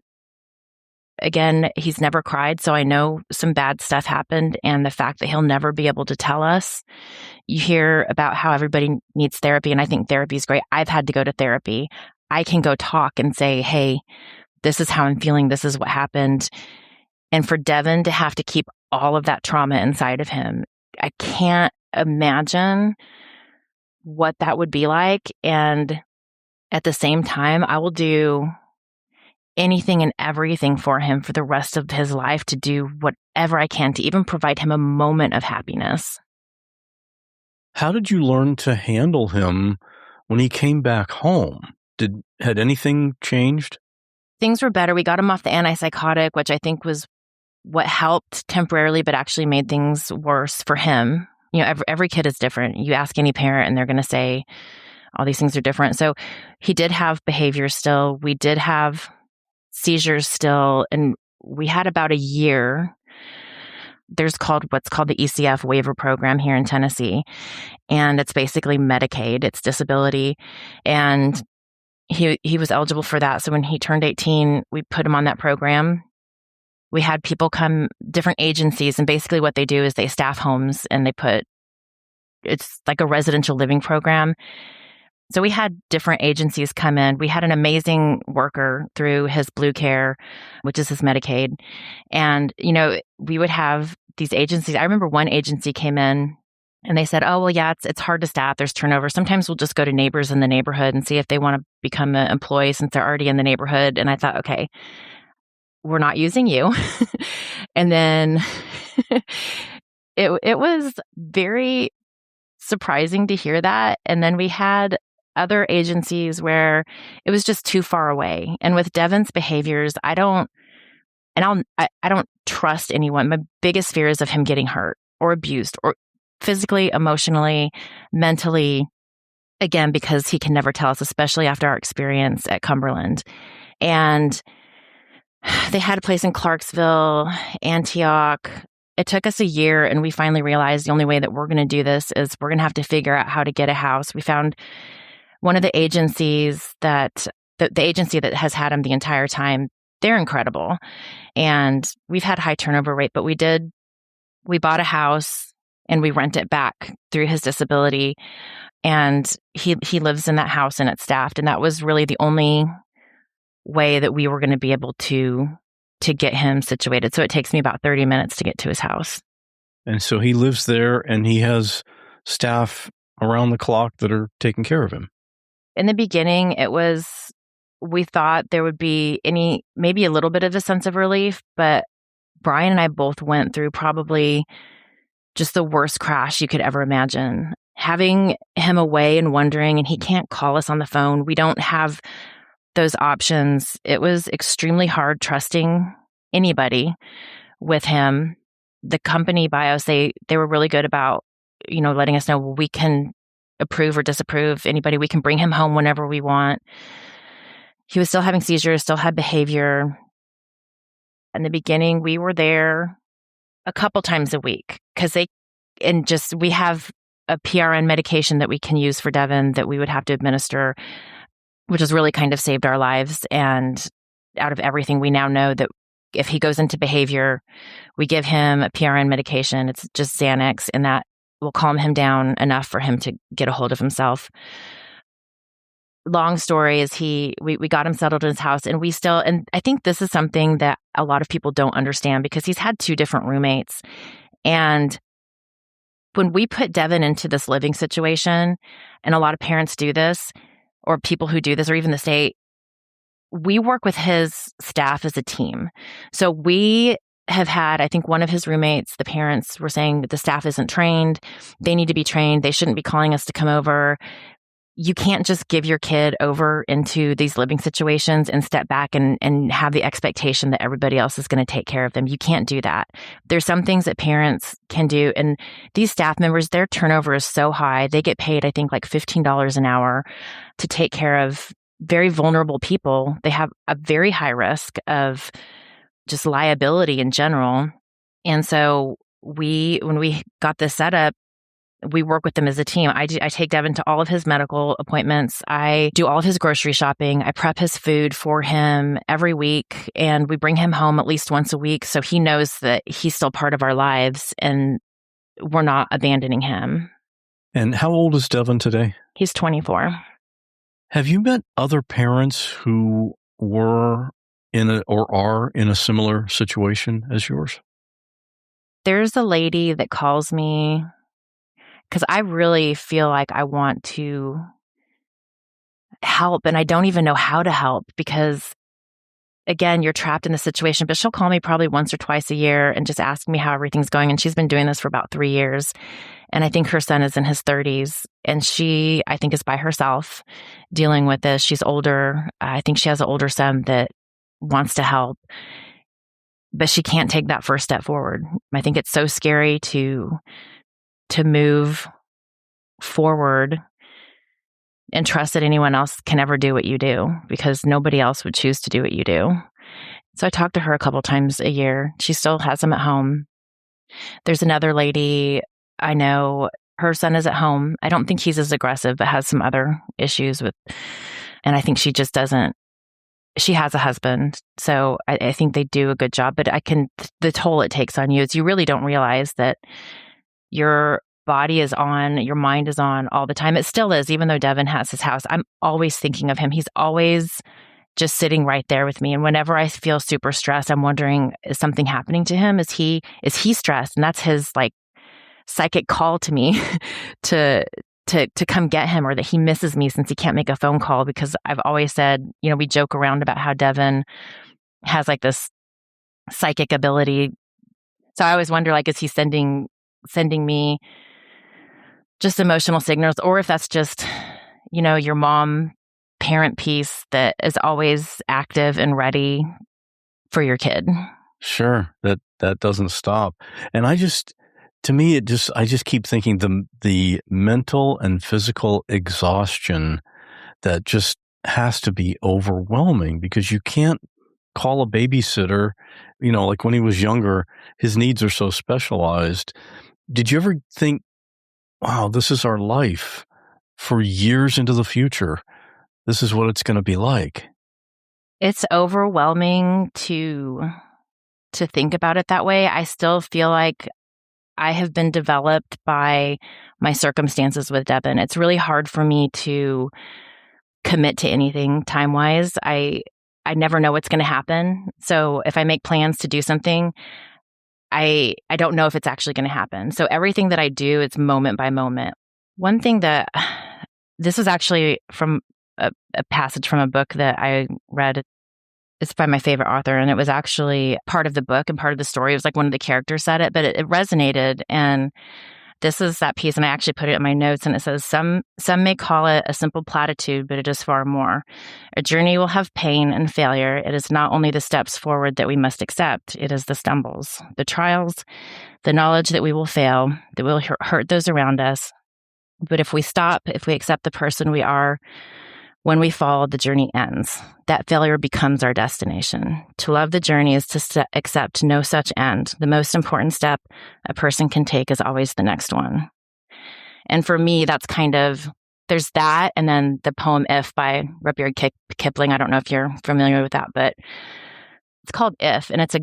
Again, he's never cried, so I know some bad stuff happened, and the fact that he'll never be able to tell us. You hear about how everybody needs therapy, and I think therapy is great. I've had to go to therapy. I can go talk and say, hey, this is how I'm feeling. This is what happened. And for Devon to have to keep all of that trauma inside of him, I can't imagine what that would be like. And at the same time, I will do anything and everything for him for the rest of his life to do whatever I can to even provide him a moment of happiness. How did you learn to handle him when he came back home? Had anything changed? Things were better. We got him off the antipsychotic, which I think was what helped temporarily, but actually made things worse for him. You know, every kid is different. You ask any parent and they're going to say all these things are different. So he did have behavior still. We did have seizures still. And we had about a year. There's what's called the ECF waiver program here in Tennessee. And it's basically Medicaid. It's disability. And he was eligible for that. So when he turned 18, we put him on that program. We had people come, different agencies, and basically what they do is they staff homes and it's like a residential living program. So we had different agencies come in. We had an amazing worker through his Blue Care, which is his Medicaid. And, you know, we would have these agencies. I remember one agency came in and they said, oh, well, yeah, it's hard to staff. There's turnover. Sometimes we'll just go to neighbors in the neighborhood and see if they want to become an employee since they're already in the neighborhood. And I thought, okay, we're not using you. And then it was very surprising to hear that. And then we had other agencies where it was just too far away. And with Devon's behaviors, I don't And I don't trust anyone. My biggest fear is of him getting hurt or abused or physically, emotionally, mentally, again, because he can never tell us, especially after our experience at Cumberland. And they had a place in Clarksville, Antioch. It took us a year, and we finally realized the only way that we're going to do this is we're going to have to figure out how to get a house. We found one of the agencies that the agency that has had him the entire time. They're incredible. And we've had high turnover rate, but we bought a house and we rent it back through his disability. And he lives in that house and it's staffed. And that was really the only way that we were going to be able to get him situated. So it takes me about 30 minutes to get to his house. And so he lives there and he has staff around the clock that are taking care of him. In the beginning, we thought there would be maybe a little bit of a sense of relief, but Brian and I both went through probably just the worst crash you could ever imagine. Having him away and wondering, and he can't call us on the phone. We don't have those options. It was extremely hard trusting anybody with him. The company BIOS, they were really good about, letting us know we can approve or disapprove anybody. We can bring him home whenever we want. He was still having seizures, still had behavior. In the beginning, we were there a couple times a week because we have a PRN medication that we can use for Devon that we would have to administer, which has really kind of saved our lives. And out of everything, we now know that if he goes into behavior, we give him a PRN medication. It's just Xanax, and that will calm him down enough for him to get a hold of himself. Long story is we got him settled in his house, and and I think this is something that a lot of people don't understand because he's had 2 different roommates. And when we put Devon into this living situation, and a lot of parents do this, or people who do this, or even the state, we work with his staff as a team. So we have had, I think one of his roommates, the parents were saying that the staff isn't trained. They need to be trained. They shouldn't be calling us to come over. You can't just give your kid over into these living situations and step back and have the expectation that everybody else is going to take care of them. You can't do that. There's some things that parents can do. And these staff members, their turnover is so high. They get paid, I think, like $15 an hour to take care of very vulnerable people. They have a very high risk of just liability in general. And so when we got this set up, we work with them as a team. I take Devon to all of his medical appointments. I do all of his grocery shopping. I prep his food for him every week, and we bring him home at least once a week so he knows that he's still part of our lives and we're not abandoning him. And how old is Devon today? He's 24. Have you met other parents who were or are in a similar situation as yours? There's a lady that calls me because I really feel like I want to help, and I don't even know how to help because, again, you're trapped in the situation. But she'll call me probably once or twice a year and just ask me how everything's going. And she's been doing this for about 3 years. And I think her son is in his 30s. And she, I think, is by herself dealing with this. She's older. I think she has an older son that wants to help, but she can't take that first step forward. I think it's so scary to move forward and trust that anyone else can ever do what you do because nobody else would choose to do what you do. So I talk to her a couple times a year. She still has him at home. There's another lady I know, her son is at home. I don't think he's as aggressive, but has some other issues and I think she just doesn't. She has a husband, so I think they do a good job, but the toll it takes on you is you really don't realize that your body is on, your mind is on all the time. It still is, even though Devon has his house. I'm always thinking of him. He's always just sitting right there with me. And whenever I feel super stressed, I'm wondering, is something happening to him? Is he stressed? And that's his psychic call to me to come get him, or that he misses me since he can't make a phone call, because I've always said, we joke around about how Devon has this psychic ability. So I always wonder, is he sending me just emotional signals, or if that's just, your mom parent piece that is always active and ready for your kid. Sure, that doesn't stop. And to me, I just keep thinking the mental and physical exhaustion that just has to be overwhelming because you can't call a babysitter. Like when he was younger, his needs are so specialized. Did you ever think, wow, this is our life for years into the future? This is what it's going to be like. It's overwhelming to think about it that way. I still feel like I have been developed by my circumstances with Devon. It's really hard for me to commit to anything time-wise. I never know what's going to happen. So if I make plans to do something, I don't know if it's actually going to happen. So everything that I do, it's moment by moment. One thing this was actually from a passage from a book that I read. It's by my favorite author, and it was actually part of the book and part of the story. It was like one of the characters said it, but it resonated. And this is that piece, and I actually put it in my notes, and it says, some may call it a simple platitude, but it is far more. A journey will have pain and failure. It is not only the steps forward that we must accept, it is the stumbles, the trials, the knowledge that we will fail, that will hurt those around us. But if we stop, if we accept the person we are, when we fall, the journey ends. That failure becomes our destination. To love the journey is to accept no such end. The most important step a person can take is always the next one. And for me, that's kind of, there's that, and then the poem If by Rudyard Kipling. I don't know if you're familiar with that, but it's called If, and it's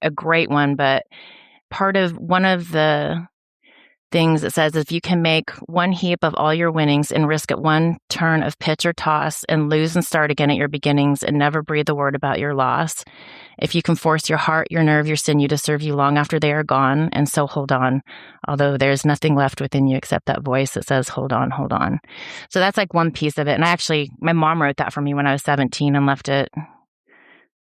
a great one, but one of the things it says, if you can make one heap of all your winnings and risk at one turn of pitch or toss and lose and start again at your beginnings and never breathe a word about your loss, if you can force your heart, your nerve, your sinew to serve you long after they are gone, and so hold on, although there's nothing left within you except that voice that says, hold on, hold on. So that's like one piece of it. And my mom wrote that for me when I was 17 and left it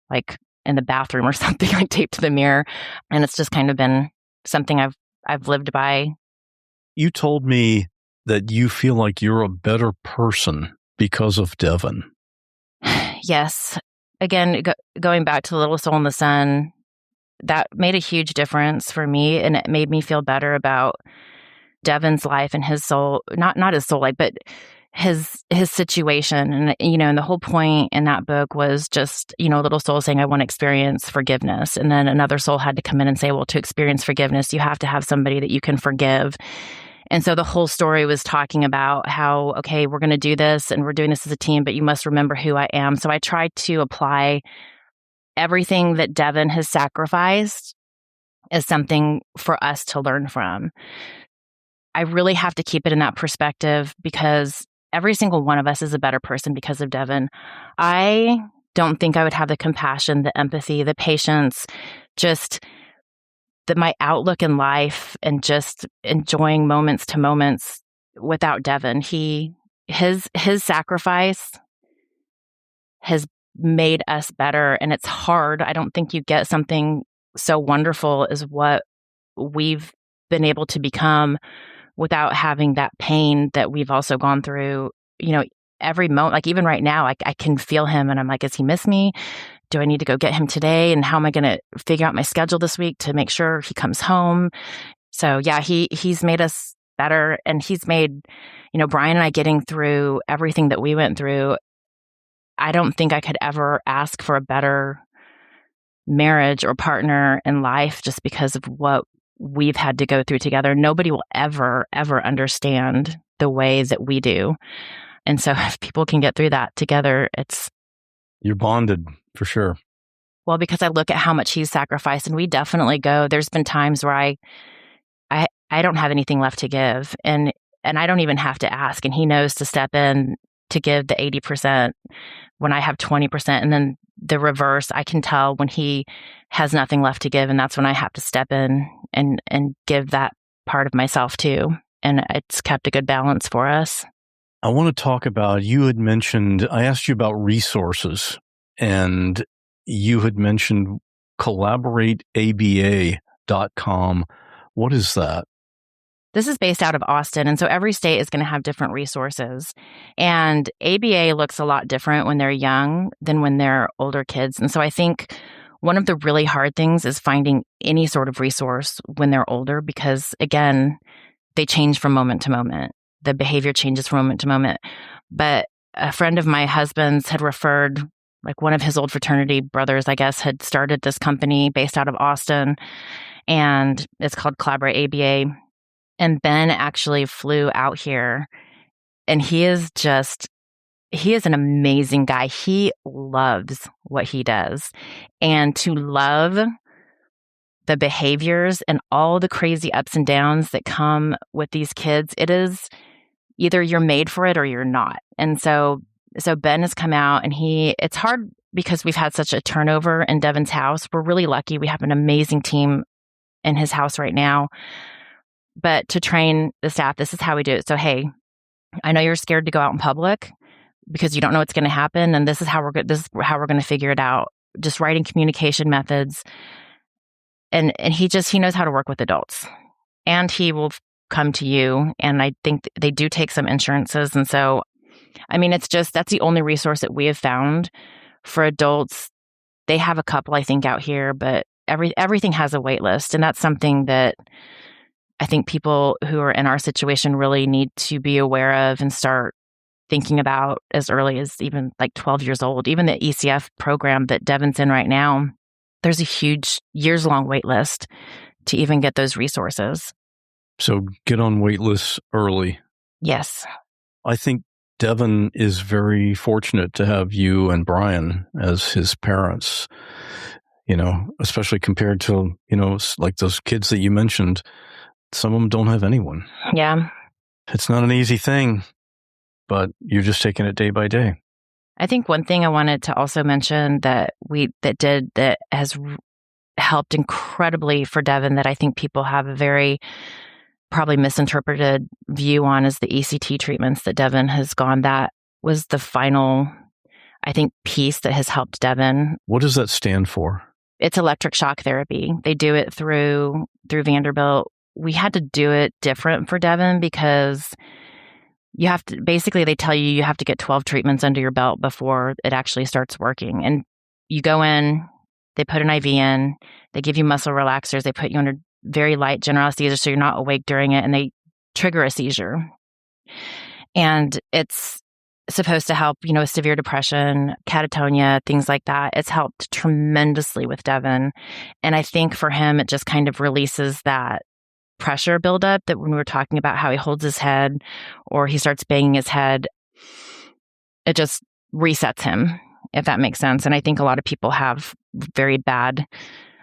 like in the bathroom or something, like taped to the mirror. And it's just kind of been something I've lived by. You told me that you feel like you're a better person because of Devon. Yes. Again, going back to Little Soul in the Sun, that made a huge difference for me, and it made me feel better about Devon's life and his soul, not his soul life, but his situation. And, and the whole point in that book was just, Little Soul saying, I want to experience forgiveness. And then another soul had to come in and say, well, to experience forgiveness, you have to have somebody that you can forgive. And so the whole story was talking about how, okay, we're going to do this and we're doing this as a team, but you must remember who I am. So I tried to apply everything that Devon has sacrificed as something for us to learn from. I really have to keep it in that perspective because every single one of us is a better person because of Devon. I don't think I would have the compassion, the empathy, the patience, just my outlook in life and just enjoying moments to moments without Devon. His sacrifice has made us better, and it's hard. I don't think you get something so wonderful as what we've been able to become without having that pain that we've also gone through. Every moment, like even right now, I can feel him, and I'm like, does he miss me? Do I need to go get him today? And how am I going to figure out my schedule this week to make sure he comes home? So yeah, he's made us better, and he's made, Brian and I getting through everything that we went through. I don't think I could ever ask for a better marriage or partner in life just because of what we've had to go through together. Nobody will ever understand the way that we do. And so if people can get through that together, you're bonded for sure. Well, because I look at how much he's sacrificed, and we definitely go. There's been times where I don't have anything left to give, and I don't even have to ask, and he knows to step in to give the 80% when I have 20%, and then the reverse. I can tell when he has nothing left to give, and that's when I have to step in and give that part of myself too. And it's kept a good balance for us. I want to talk about, I asked you about resources, and you had mentioned collaborateaba.com. What is that? This is based out of Austin, and so every state is going to have different resources. And ABA looks a lot different when they're young than when they're older kids. And so I think one of the really hard things is finding any sort of resource when they're older, because again, they change from moment to moment. The behavior changes from moment to moment. But a friend of my husband's had referred, like one of his old fraternity brothers, I guess, had started this company based out of Austin, and it's called Collaborate ABA. And Ben actually flew out here, and he is an amazing guy. He loves what he does. And to love the behaviors and all the crazy ups and downs that come with these kids, it is either you're made for it or you're not. And so Ben has come out, and it's hard because we've had such a turnover in Devon's house. We're really lucky. We have an amazing team in his house right now. But to train the staff, this is how we do it. So, hey, I know you're scared to go out in public because you don't know what's going to happen, and this is how we're going to figure it out. Just writing communication methods, and he knows how to work with adults, and he will come to you. And I think they do take some insurances, and so I mean, that's the only resource that we have found for adults. They have a couple, I think, out here, but everything has a wait list, and that's something that I think people who are in our situation really need to be aware of and start thinking about as early as even like 12 years old. Even the ECF program that Devon's in right now, there's a huge years-long wait list to even get those resources. So get on wait lists early. Yes. I think Devon is very fortunate to have you and Brian as his parents, especially compared to, like those kids that you mentioned. Some of them don't have anyone. Yeah. It's not an easy thing, but you're just taking it day by day. I think one thing I wanted to also mention that has helped incredibly for Devon, that I think people have a very probably misinterpreted view on, is the ECT treatments that Devon has gone. That was the final, I think, piece that has helped Devon. What does that stand for? It's electric shock therapy. They do it through Vanderbilt. We had to do it different for Devon because you have to, basically they tell you have to get 12 treatments under your belt before it actually starts working. And you go in, they put an IV in, they give you muscle relaxers, they put you under very light general anesthesia so you're not awake during it, and they trigger a seizure. And it's supposed to help, severe depression, catatonia, things like that. It's helped tremendously with Devon. And I think for him, it just kind of releases that pressure buildup that when we were talking about how he holds his head or he starts banging his head, it just resets him, if that makes sense. And I think a lot of people have very bad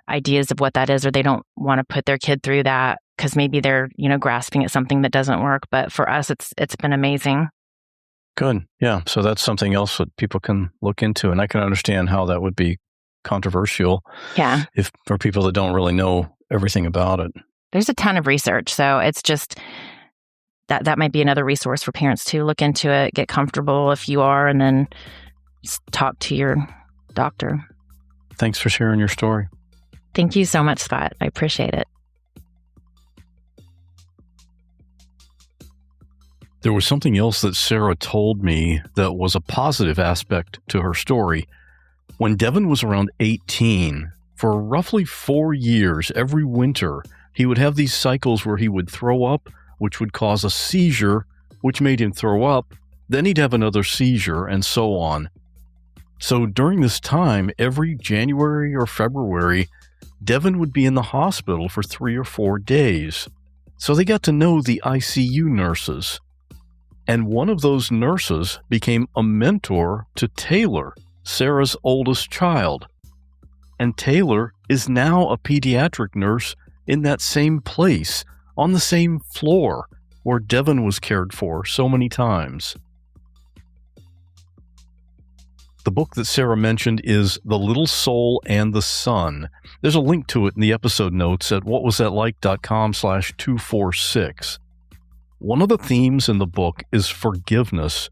ideas of what that is, or they don't want to put their kid through that because maybe they're, grasping at something that doesn't work. But for us, it's been amazing. Good. Yeah. So that's something else that people can look into. And I can understand how that would be controversial. Yeah. If for people that don't really know everything about it. There's a ton of research. So it's just that might be another resource for parents to look into it, get comfortable if you are, and then just talk to your doctor. Thanks for sharing your story. Thank you so much, Scott. I appreciate it. There was something else that Sarah told me that was a positive aspect to her story. When Devon was around 18, for roughly 4 years, every winter, he would have these cycles where he would throw up, which would cause a seizure, which made him throw up. Then he'd have another seizure, and so on. So during this time, every January or February, Devon would be in the hospital for 3 or 4 days. So they got to know the ICU nurses. And one of those nurses became a mentor to Taylor, Sarah's oldest child. And Taylor is now a pediatric nurse in that same place, on the same floor where Devon was cared for so many times. The book that Sarah mentioned is The Little Soul and the Sun. There's a link to it in the episode notes at whatwasthatlike.com/246. One of the themes in the book is forgiveness,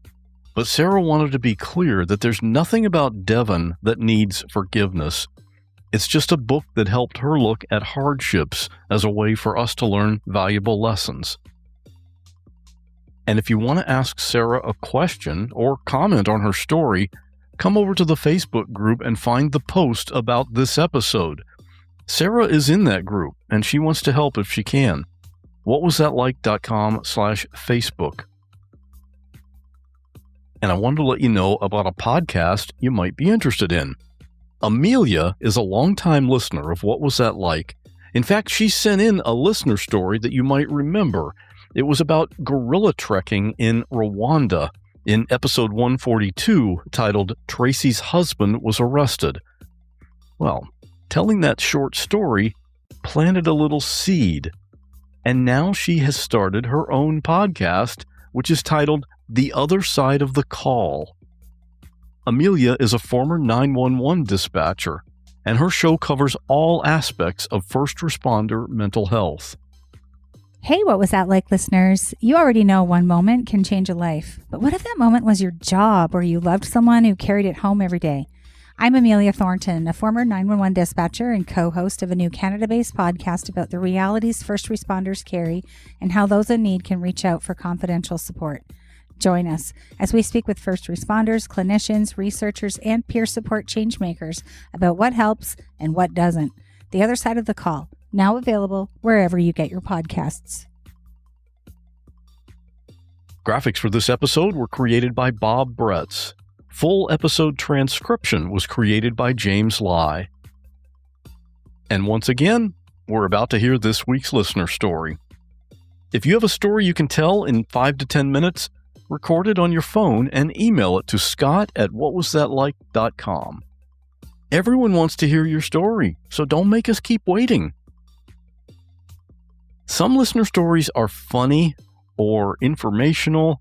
but Sarah wanted to be clear that there's nothing about Devon that needs forgiveness. It's just a book that helped her look at hardships as a way for us to learn valuable lessons. And if you want to ask Sarah a question or comment on her story, come over to the Facebook group and find the post about this episode. Sarah is in that group, and she wants to help if she can. whatwasthatlike.com/Facebook. And I wanted to let you know about a podcast you might be interested in. Amelia is a longtime listener of What Was That Like? In fact, she sent in a listener story that you might remember. It was about gorilla trekking in Rwanda in episode 142, titled Tracy's Husband Was Arrested. Well, telling that short story planted a little seed, and now she has started her own podcast, which is titled The Other Side of the Call. Amelia is a former 911 dispatcher, and her show covers all aspects of first responder mental health. Hey, What Was That Like, listeners? You already know one moment can change a life. But what if that moment was your job, or you loved someone who carried it home every day? I'm Amelia Thornton, a former 911 dispatcher and co-host of a new Canada-based podcast about the realities first responders carry and how those in need can reach out for confidential support. Join us as we speak with first responders, clinicians, researchers, and peer support changemakers about what helps and what doesn't. The Other Side of the Call, now available wherever you get your podcasts. Graphics for this episode were created by Bob Bretz. Full episode transcription was created by James Lai. And once again, we're about to hear this week's listener story. If you have a story you can tell in 5 to 10 minutes, record it on your phone and email it to scott@whatwasthatlike.com. Everyone wants to hear your story, so don't make us keep waiting. Some listener stories are funny or informational.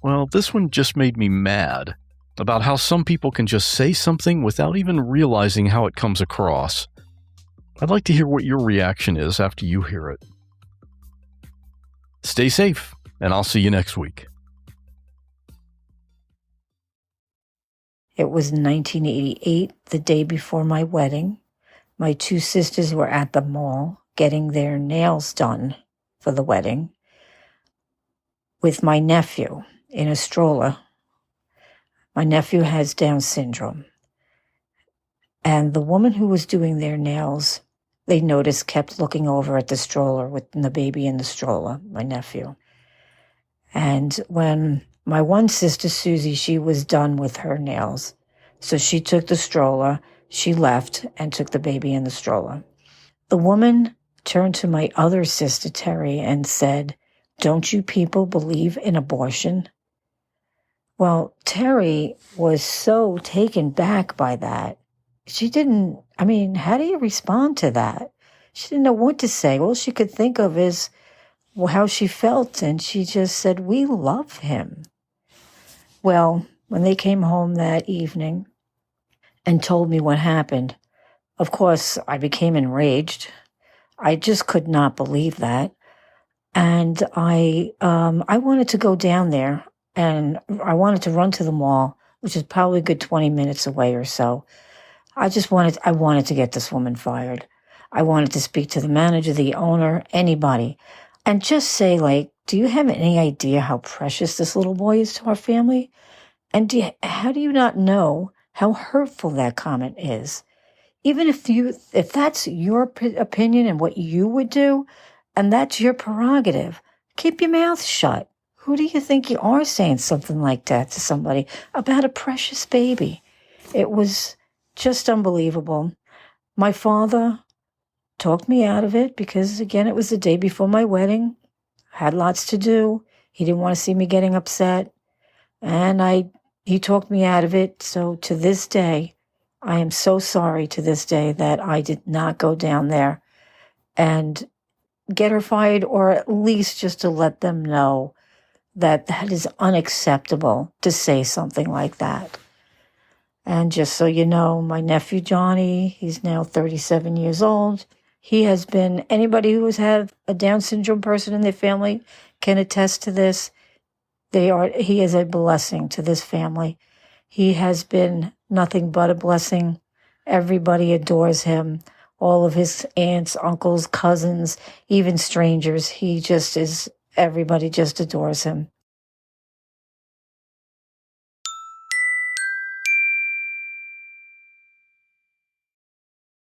Well, this one just made me mad about how some people can just say something without even realizing how it comes across. I'd like to hear what your reaction is after you hear it. Stay safe, and I'll see you next week. It was 1988, the day before my wedding. My two sisters were at the mall getting their nails done for the wedding with my nephew in a stroller. My nephew has Down syndrome. And the woman who was doing their nails, they noticed, kept looking over at the stroller with the baby in the stroller, my nephew. And when my one sister, Susie, she was done with her nails. So she took the stroller, she left, and took the baby in the stroller. The woman turned to my other sister, Terry, and said, "Don't you people believe in abortion?" Well, Terry was so taken back by that. How do you respond to that? She didn't know what to say. All she could think of is how she felt, and she just said, "We love him." Well, when they came home that evening and told me what happened, of course, I became enraged. I just could not believe that. And I wanted to go down there, and I wanted to run to the mall, which is probably a good 20 minutes away or so. I wanted to get this woman fired. I wanted to speak to the manager, the owner, anybody, and just say, do you have any idea how precious this little boy is to our family? And how do you not know how hurtful that comment is? Even if that's your opinion and what you would do, and that's your prerogative, keep your mouth shut. Who do you think you are saying something like that to somebody about a precious baby? It was just unbelievable. My father talked me out of it because, again, it was the day before my wedding. I had lots to do. He didn't want to see me getting upset. And he talked me out of it. So to this day, I am so sorry to this day that I did not go down there and get her fired, or at least just to let them know that that is unacceptable to say something like that. And just so you know, my nephew Johnny, he's now 37 years old. He has been, anybody who has had a Down syndrome person in their family can attest to this. He is a blessing to this family. He has been nothing but a blessing. Everybody adores him. All of his aunts, uncles, cousins, even strangers. Everybody just adores him.